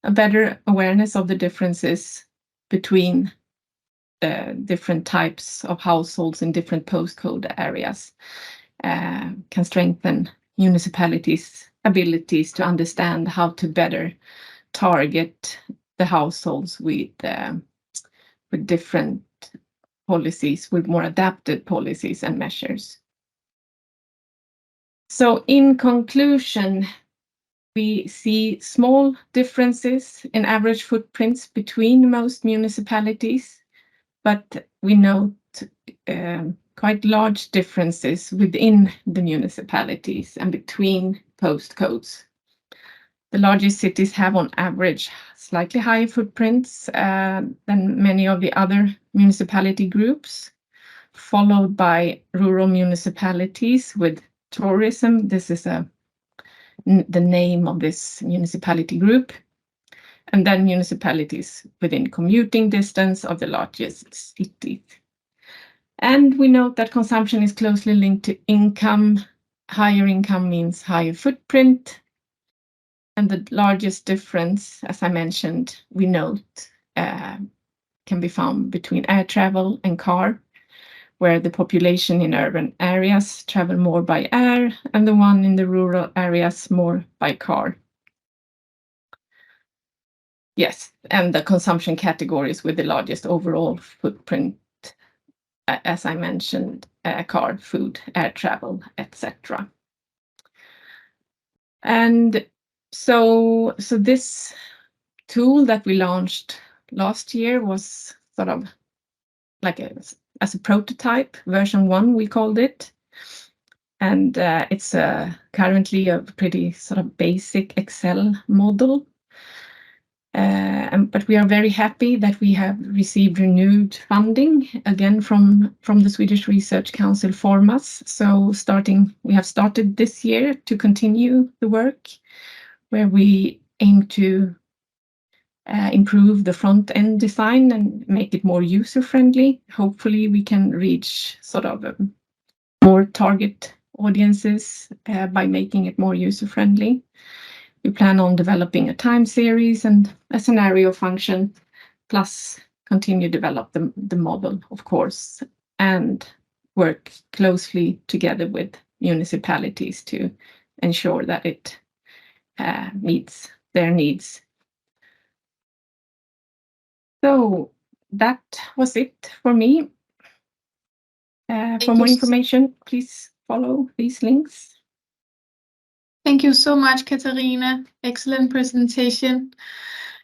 a better awareness of the differences between the different types of households in different postcode areas can strengthen municipalities' abilities to understand how to better target the households with different policies, with more adapted policies and measures. So in conclusion, we see small differences in average footprints between most municipalities, but we note quite large differences within the municipalities and between postcodes. The largest cities have on average slightly higher footprints than many of the other municipality groups, followed by rural municipalities with tourism. This is the name of this municipality group. And then municipalities within commuting distance of the largest cities. And we note that consumption is closely linked to income. Higher income means higher footprint. And the largest difference, as I mentioned, we note can be found between air travel and car, where the population in urban areas travel more by air and the one in the rural areas more by car. Yes, and the consumption categories with the largest overall footprint, as I mentioned, car, food, air travel, etc. And so this tool that we launched last year was sort of like as a prototype, version 1 we called it. And it's currently a pretty sort of basic Excel model. But we are very happy that we have received renewed funding again from the Swedish Research Council Formas. So we have started this year to continue the work where we aim to improve the front-end design and make it more user-friendly. Hopefully we can reach sort of more target audiences by making it more user-friendly. We plan on developing a time series and a scenario function, plus continue to develop the model, of course, and work closely together with municipalities to ensure that it meets their needs. So that was it for me. For more information, please follow these links. Thank you so much, Katarina. Excellent presentation.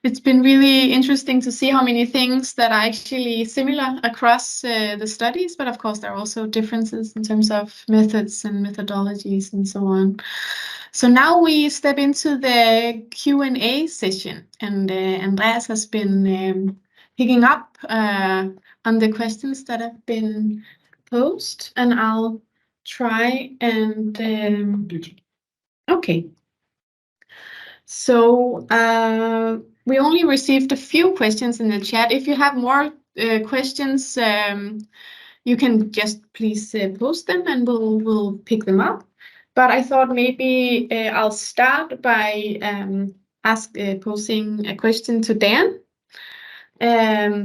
It's been really interesting to see how many things that are actually similar across the studies, but of course there are also differences in terms of methods and methodologies and so on. So now we step into the Q&A session, and Andreas has been picking up on the questions that have been posed, and I'll try and okay. So we only received a few questions in the chat. If you have more questions, you can just please post them and we'll pick them up. But I thought maybe I'll start by posing a question to Dan.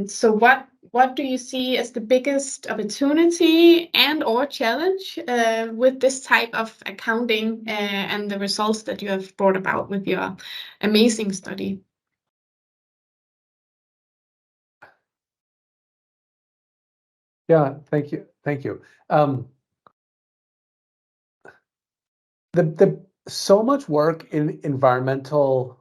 So what do you see as the biggest opportunity and or challenge with this type of accounting and the results that you have brought about with your amazing study? Yeah, thank you. Thank you. So much work in environmental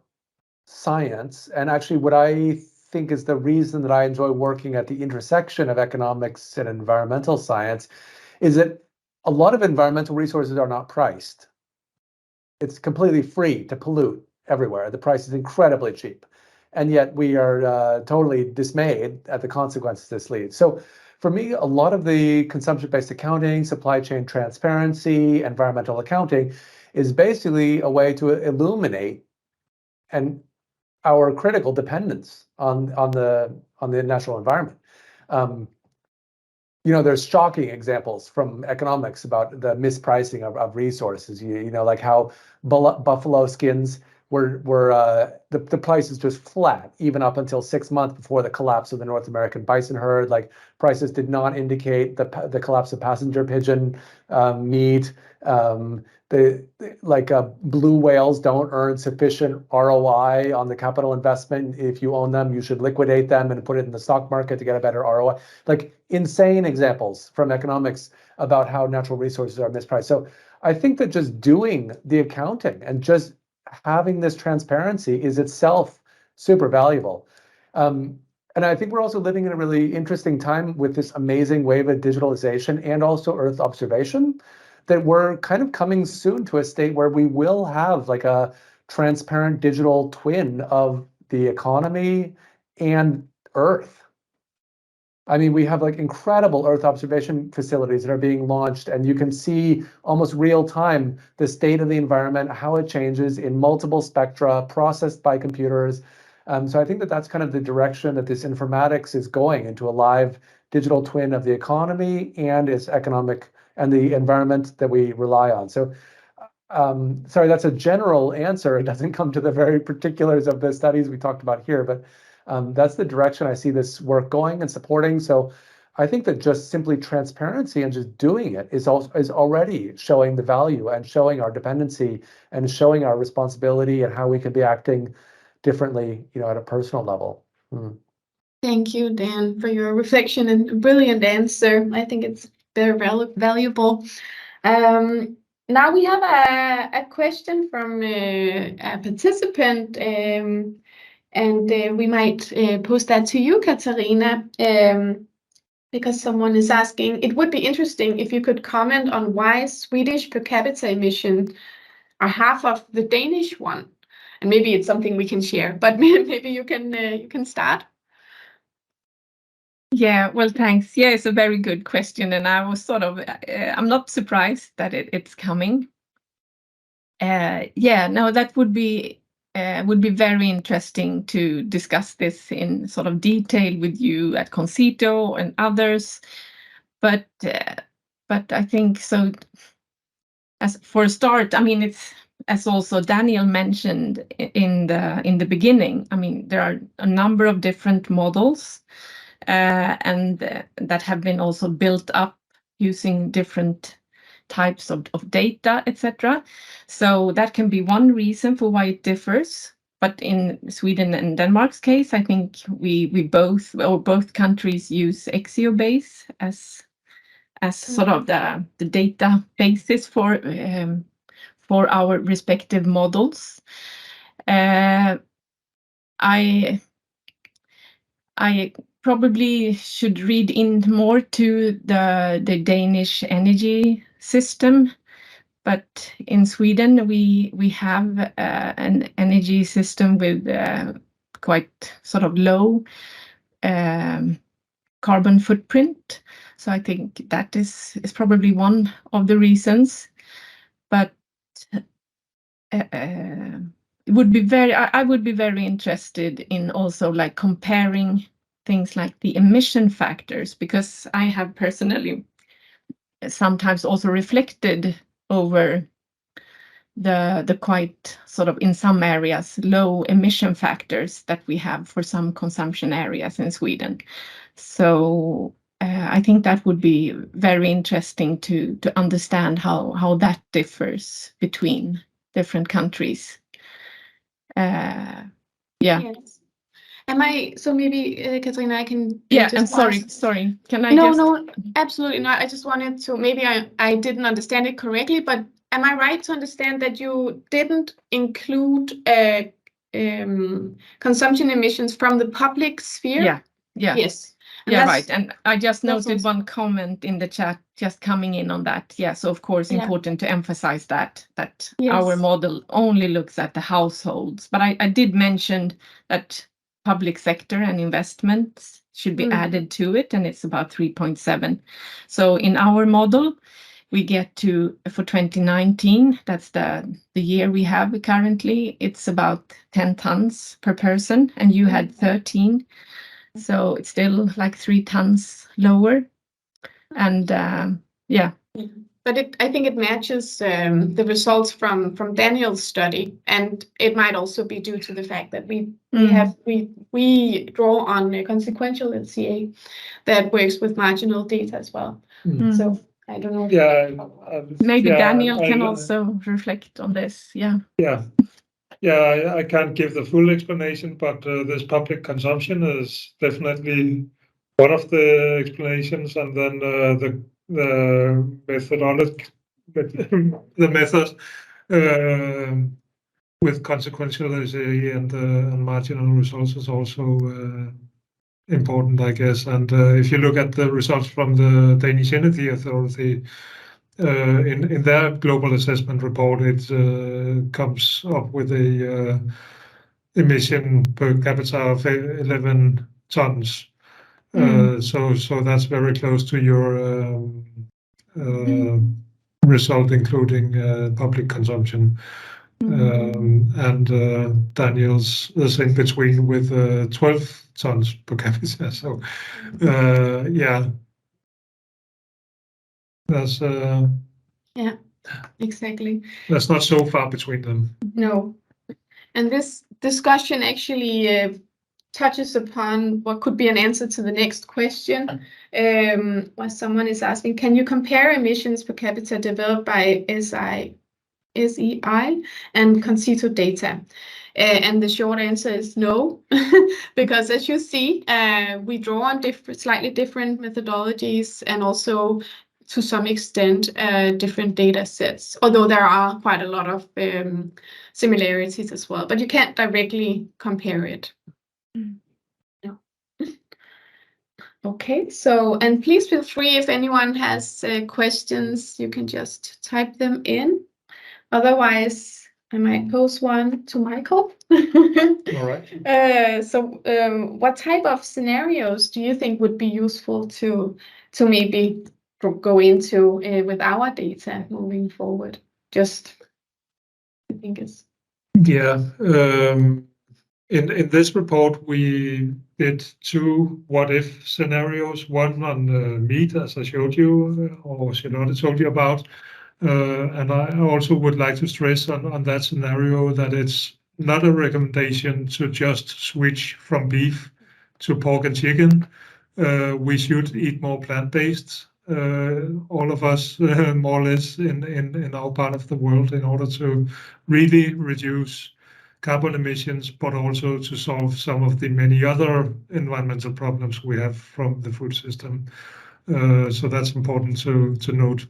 science, and actually what I think is the reason that I enjoy working at the intersection of economics and environmental science, is that a lot of environmental resources are not priced. It's completely free to pollute everywhere. The price is incredibly cheap. And yet we are totally dismayed at the consequences this leads. So for me, a lot of the consumption-based accounting, supply chain transparency, environmental accounting is basically a way to illuminate our critical dependence on the natural environment. There's shocking examples from economics about the mispricing of resources. Like how buffalo skins were the price is just flat even up until 6 months before the collapse of the North American bison herd. Like prices did not indicate the collapse of passenger pigeon meat. Blue whales don't earn sufficient ROI on the capital investment. If you own them, you should liquidate them and put it in the stock market to get a better ROI. Like insane examples from economics about how natural resources are mispriced. So I think that just doing the accounting and just having this transparency is itself super valuable. And I think we're also living in a really interesting time with this amazing wave of digitalization and also Earth observation, that we're kind of coming soon to a state where we will have like a transparent digital twin of the economy and Earth. I mean, we have like incredible Earth observation facilities that are being launched, and you can see almost real time the state of the environment, how it changes in multiple spectra processed by computers. So I think that that's kind of the direction that this informatics is going, into a live digital twin of the economy and its economic and the environment that we rely on. So sorry, that's a general answer. It doesn't come to the very particulars of the studies we talked about here, but that's the direction I see this work going and supporting. So I think that just simply transparency and just doing it is already showing the value and showing our dependency and showing our responsibility and how we could be acting differently, at a personal level. Thank you, Dan, for your reflection and brilliant answer. I think it's very valuable. Now we have a question from a participant, and we might post that to you, Katarina, because someone is asking, it would be interesting if you could comment on why Swedish per capita emissions are half of the Danish one. And maybe it's something we can share, but maybe you can start. Yeah, well, thanks. Yeah, it's a very good question, and I was I'm not surprised that it's coming. Yeah, no, that would be very interesting to discuss this in sort of detail with you at CONCITO and others. But I think so. As for a start, I mean, it's, as also Daniel mentioned in the beginning, I mean, there are a number of different models, and that have been also built up using different types of data, etc. So that can be one reason for why it differs. But in Sweden and Denmark's case, I think both countries use Exiobase as sort of the data basis for our respective models. I probably should read in more to the Danish energy system, but in Sweden we have an energy system with quite sort of low carbon footprint. So I think that is probably one of the reasons. But I would be very interested in also like comparing things like the emission factors, because I have personally sometimes also reflected over the quite sort of, in some areas, low emission factors that we have for some consumption areas in Sweden. So I think that would be very interesting to understand how that differs between different countries. Yeah. Yes. So maybe Katarina, I can. Yeah, just and sorry. Can I No, just? no, absolutely not. I just wanted to, maybe I didn't understand it correctly, but am I right to understand that you didn't include consumption emissions from the public sphere? Yeah. Yes. And Yeah, right. And I just noted also one comment in the chat just coming in on that. Yeah, so of course, important to emphasize that Yes. our model only looks at the households. But I did mention that public sector and investments should be added to it, and it's about 3.7. So in our model, we get to, for 2019, that's the year we have currently, it's about 10 tons per person, and you had 13. So it's still like 3 tons lower. And yeah. But I think it matches the results from Daniel's study, and it might also be due to the fact that we draw on a consequential LCA that works with marginal data as well. So I don't know. Yeah, maybe Daniel can also reflect on this. Yeah. Yeah, I can't give the full explanation, but this public consumption is definitely one of the explanations, and then the methodology, the method with consequential and marginal results is also important, I guess. And if you look at the results from the Danish Energy Authority, in their global assessment report, it comes up with a emission per capita of 11 tons. So that's very close to your result, including public consumption. And Daniel's is in between with 12 tons per capita. So yeah. That's yeah, exactly. That's not so far between them. No, and this discussion actually touches upon what could be an answer to the next question. Where someone is asking, can you compare emissions per capita developed by SEI and CONCITO data? And the short answer is no, because as you see, we draw on slightly different methodologies, and also to some extent different data sets, although there are quite a lot of similarities as well, but you can't directly compare it. No. Okay, so, and please feel free, if anyone has questions, you can just type them in. Otherwise, I might pose one to Michael. All right. So what type of scenarios do you think would be useful to maybe go into with our data moving forward? Just, I think it's... Yeah. In this report, we did 2 what-if scenarios, one on meat, as I showed you, or Charlotte told you about. And I also would like to stress on that scenario that it's not a recommendation to just switch from beef to pork and chicken. We should eat more plant-based, all of us, more or less in our part of the world, in order to really reduce carbon emissions, but also to solve some of the many other environmental problems we have from the food system. So that's important to note.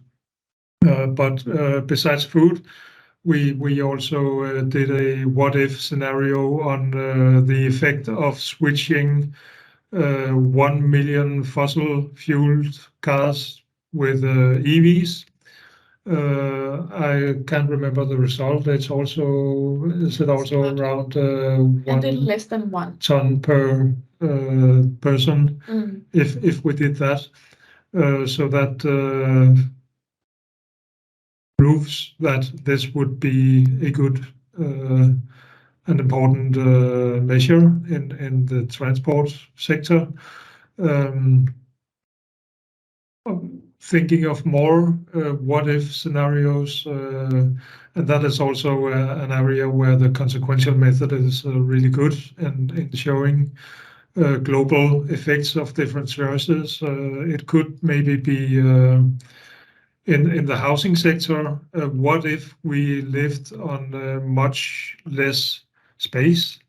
But besides food, we also did a what-if scenario on the effect of switching 1 million fossil-fueled cars with EVs. I can't remember the result. Is it also around a little less than 1 ton per person if we did that? So that proves that this would be a good an important measure in the transport sector. Thinking of more what-if scenarios, and that is also an area where the consequential method is really good in showing global effects of different sources. It could maybe be in the housing sector. What if we lived on much less space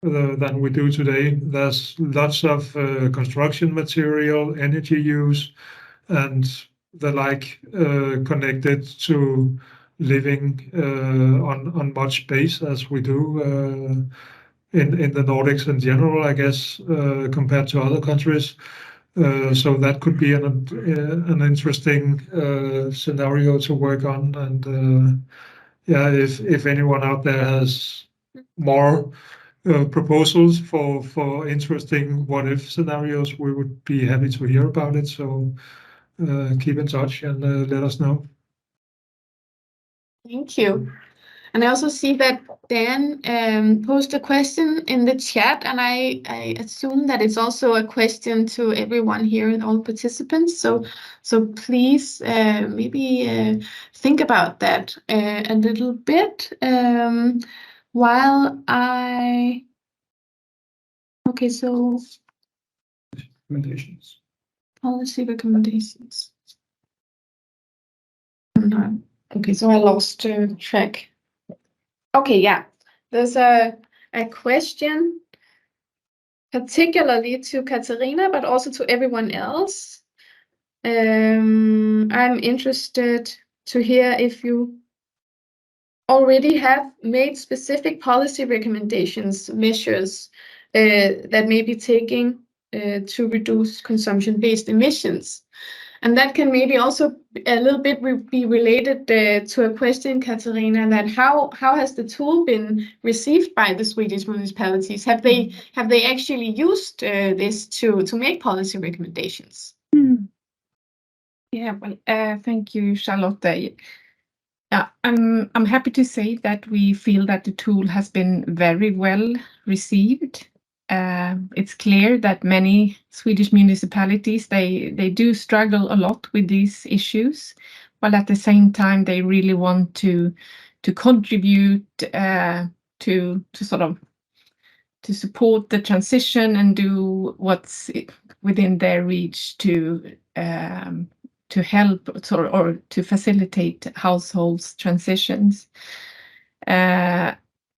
than we do today? There's lots of construction material, energy use, and the like connected to living on much space as we do in the Nordics in general, I guess, compared to other countries. So that could be an interesting scenario to work on. And yeah, if anyone out there has more proposals for interesting what-if scenarios, we would be happy to hear about it. So keep in touch and let us know. Thank you. And I also see that Dan posted a question in the chat, and I assume that it's also a question to everyone here and all participants. So please maybe think about that a little bit while I. Okay, so Recommendations. Policy recommendations. No. Okay, so I lost track. Okay, yeah, there's a question particularly to Katarina, but also to everyone else. I'm interested to hear if you already have made specific policy recommendations, measures that may be taking to reduce consumption-based emissions. And that can maybe also a little bit be related to a question, Katarina, that how has the tool been received by the Swedish municipalities? Have they actually used this to make policy recommendations? Yeah, well, thank you, Charlotte. Yeah, I'm happy to say that we feel that the tool has been very well received. It's clear that many Swedish municipalities, they do struggle a lot with these issues, while at the same time they really want to contribute to sort of to support the transition and do what's within their reach to help or to facilitate households' transitions.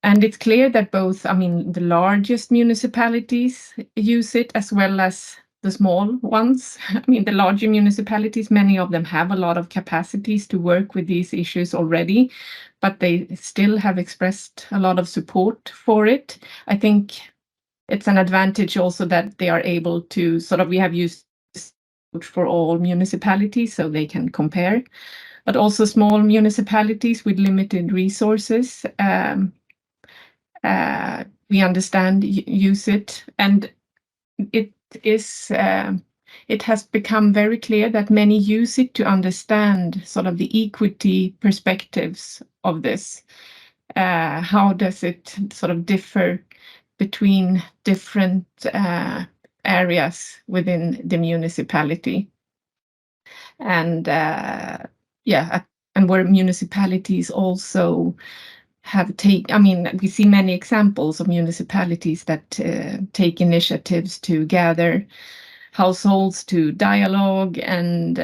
And it's clear that both, I mean, the largest municipalities use it as well as the small ones. I mean, the larger municipalities, many of them have a lot of capacities to work with these issues already, but they still have expressed a lot of support for it. I think it's an advantage also that they are able to we have used for all municipalities so they can compare, but also small municipalities with limited resources. We understand use it, and it has become very clear that many use it to understand sort of the equity perspectives of this. How does it sort of differ between different areas within the municipality? And and where municipalities also have we see many examples of municipalities that take initiatives to gather households to dialogue and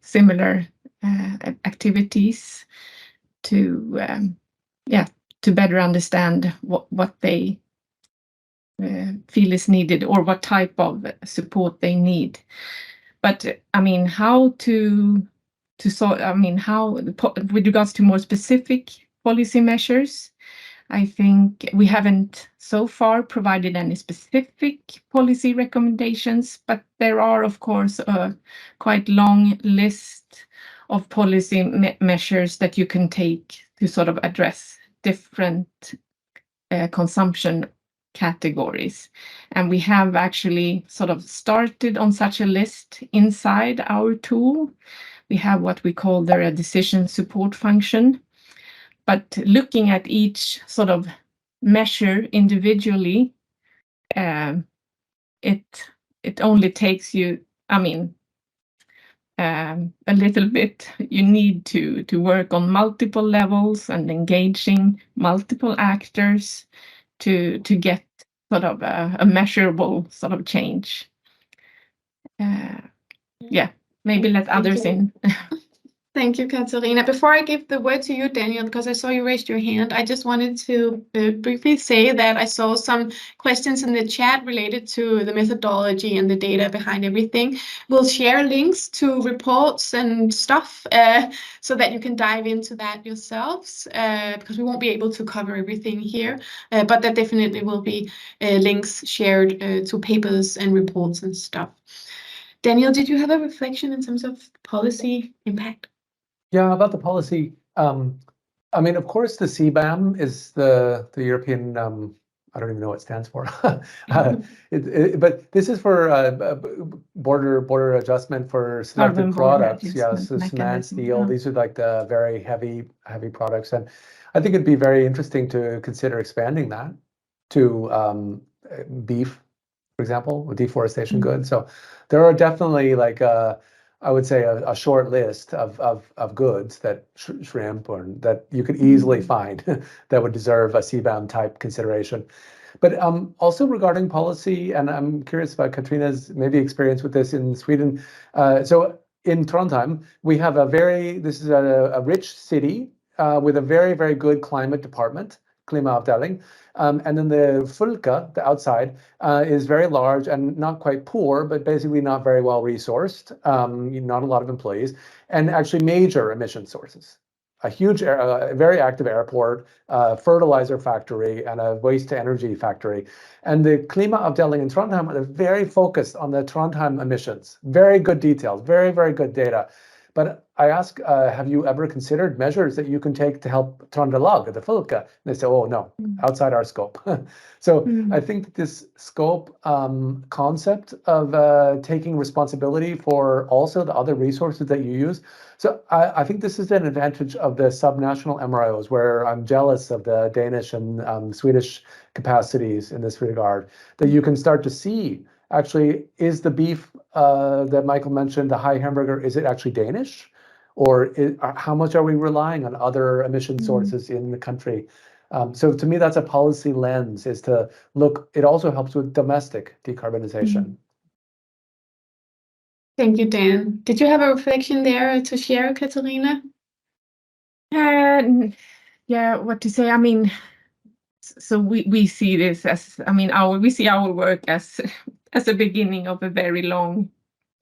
similar activities to better understand what they feel is needed or what type of support they need. But I mean, with regards to more specific policy measures, I think we haven't so far provided any specific policy recommendations, but there are, of course, a quite long list of policy measures that you can take to sort of address different consumption categories. And we have actually sort of started on such a list inside our tool. We have what we call the decision support function, But looking at each sort of measure individually, it only takes you, I mean, a little bit. You need to work on multiple levels and engaging multiple actors to get sort of a measurable sort of change. Yeah, maybe let others in. Thank you, Katarina. Before I give the word to you, Daniel, because I saw you raised your hand, I just wanted to briefly say that I saw some questions in the chat related to the methodology and the data behind everything. We'll share links to reports and stuff so that you can dive into that yourselves, because we won't be able to cover everything here, but there definitely will be links shared to papers and reports and stuff. Daniel, did you have a reflection in terms of policy impact? Yeah, about the policy. I mean, of course, the CBAM is the European. I don't even know what it stands for. But this is for border adjustment for selected products. Yes, so cement, steel. These are like the very heavy products, and I think it'd be very interesting to consider expanding that to beef, for example, deforestation goods. So there are definitely like I would say a short list of goods that shrimp or that you could easily find that would deserve a CBAM type consideration. But also regarding policy, and I'm curious about Katarina's maybe experience with this in Sweden. So in Trondheim, we have this is a rich city with a very, very good climate department, klimaavdeling. And then the Fulka, the outside, is very large and not quite poor, but basically not very well resourced, not a lot of employees, and actually major emission sources. A huge, very active airport, fertilizer factory, and a waste-to-energy factory. And the klimaavdeling in Trondheim are very focused on the Trondheim emissions. Very good details, very, very good data. But I ask, have you ever considered measures that you can take to help Trøndelag, the Fylke? And they say, oh, no, outside our scope. So I think that this scope concept of taking responsibility for also the other resources that you use. So I think this is an advantage of the subnational MROs, where I'm jealous of the Danish and Swedish capacities in this regard, that you can start to see, actually, is the beef that Michael mentioned, the high hamburger, is it actually Danish? Or how much are we relying on other emission sources in the country? So to me, that's a policy lens, is to look, it also helps with domestic decarbonization. Thank you, Dan. Did you have a reflection there to share, Katarina? Yeah, what to say? I mean, so we see this as, I mean, we see our work as a beginning of a very long,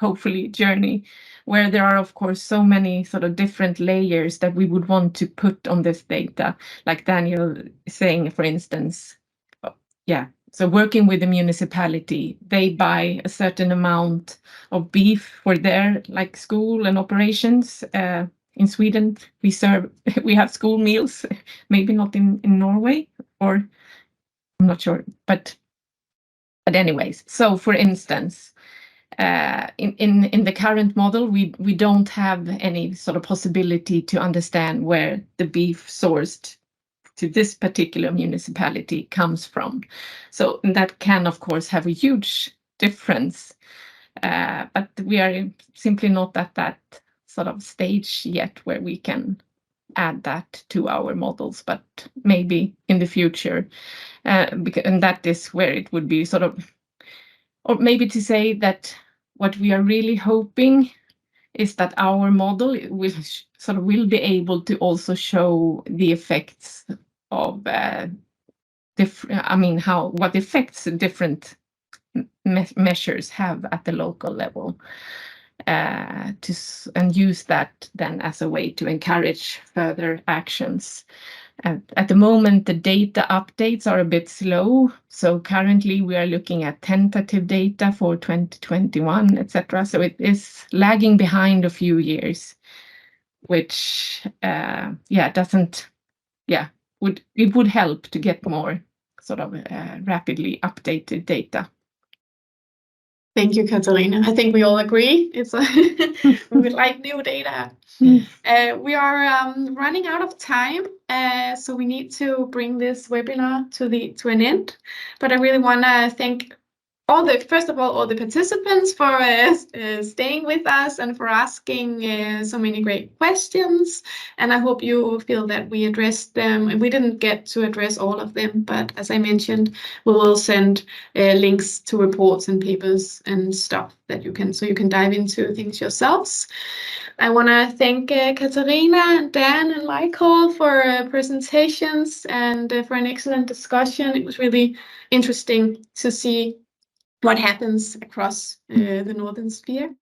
hopefully, journey, where there are, of course, so many sort of different layers that we would want to put on this data, like Daniel is saying, for instance. Yeah, so working with the municipality, they buy a certain amount of beef for their like school and operations. In Sweden, we have school meals, maybe not in Norway, or I'm not sure, but anyways. So for instance, in the current model, we don't have any sort of possibility to understand where the beef sourced to this particular municipality comes from. So that can, of course, have a huge difference. But we are simply not at that sort of stage yet where we can add that to our models, but maybe in the future. And that is where it would be sort of, or maybe to say that what we are really hoping is that our model will be able to also show the effects of what effects different measures have at the local level, and use that then as a way to encourage further actions. At the moment, the data updates are a bit slow. So currently we are looking at tentative data for 2021, etc. So it is lagging behind a few years, which would help to get more sort of rapidly updated data. Thank you, Katarina. I think we all agree. It's we would like new data. We are running out of time, so we need to bring this webinar to an end. But I really want to thank first of all the participants for staying with us and for asking so many great questions. And I hope you feel that we addressed them. And we didn't get to address all of them, but as I mentioned, we will send links to reports and papers and stuff that you can dive into things yourselves. I want to thank Katarina and Dan and Michael for presentations and for an excellent discussion. It was really interesting to see what happens across the Northern Sphere.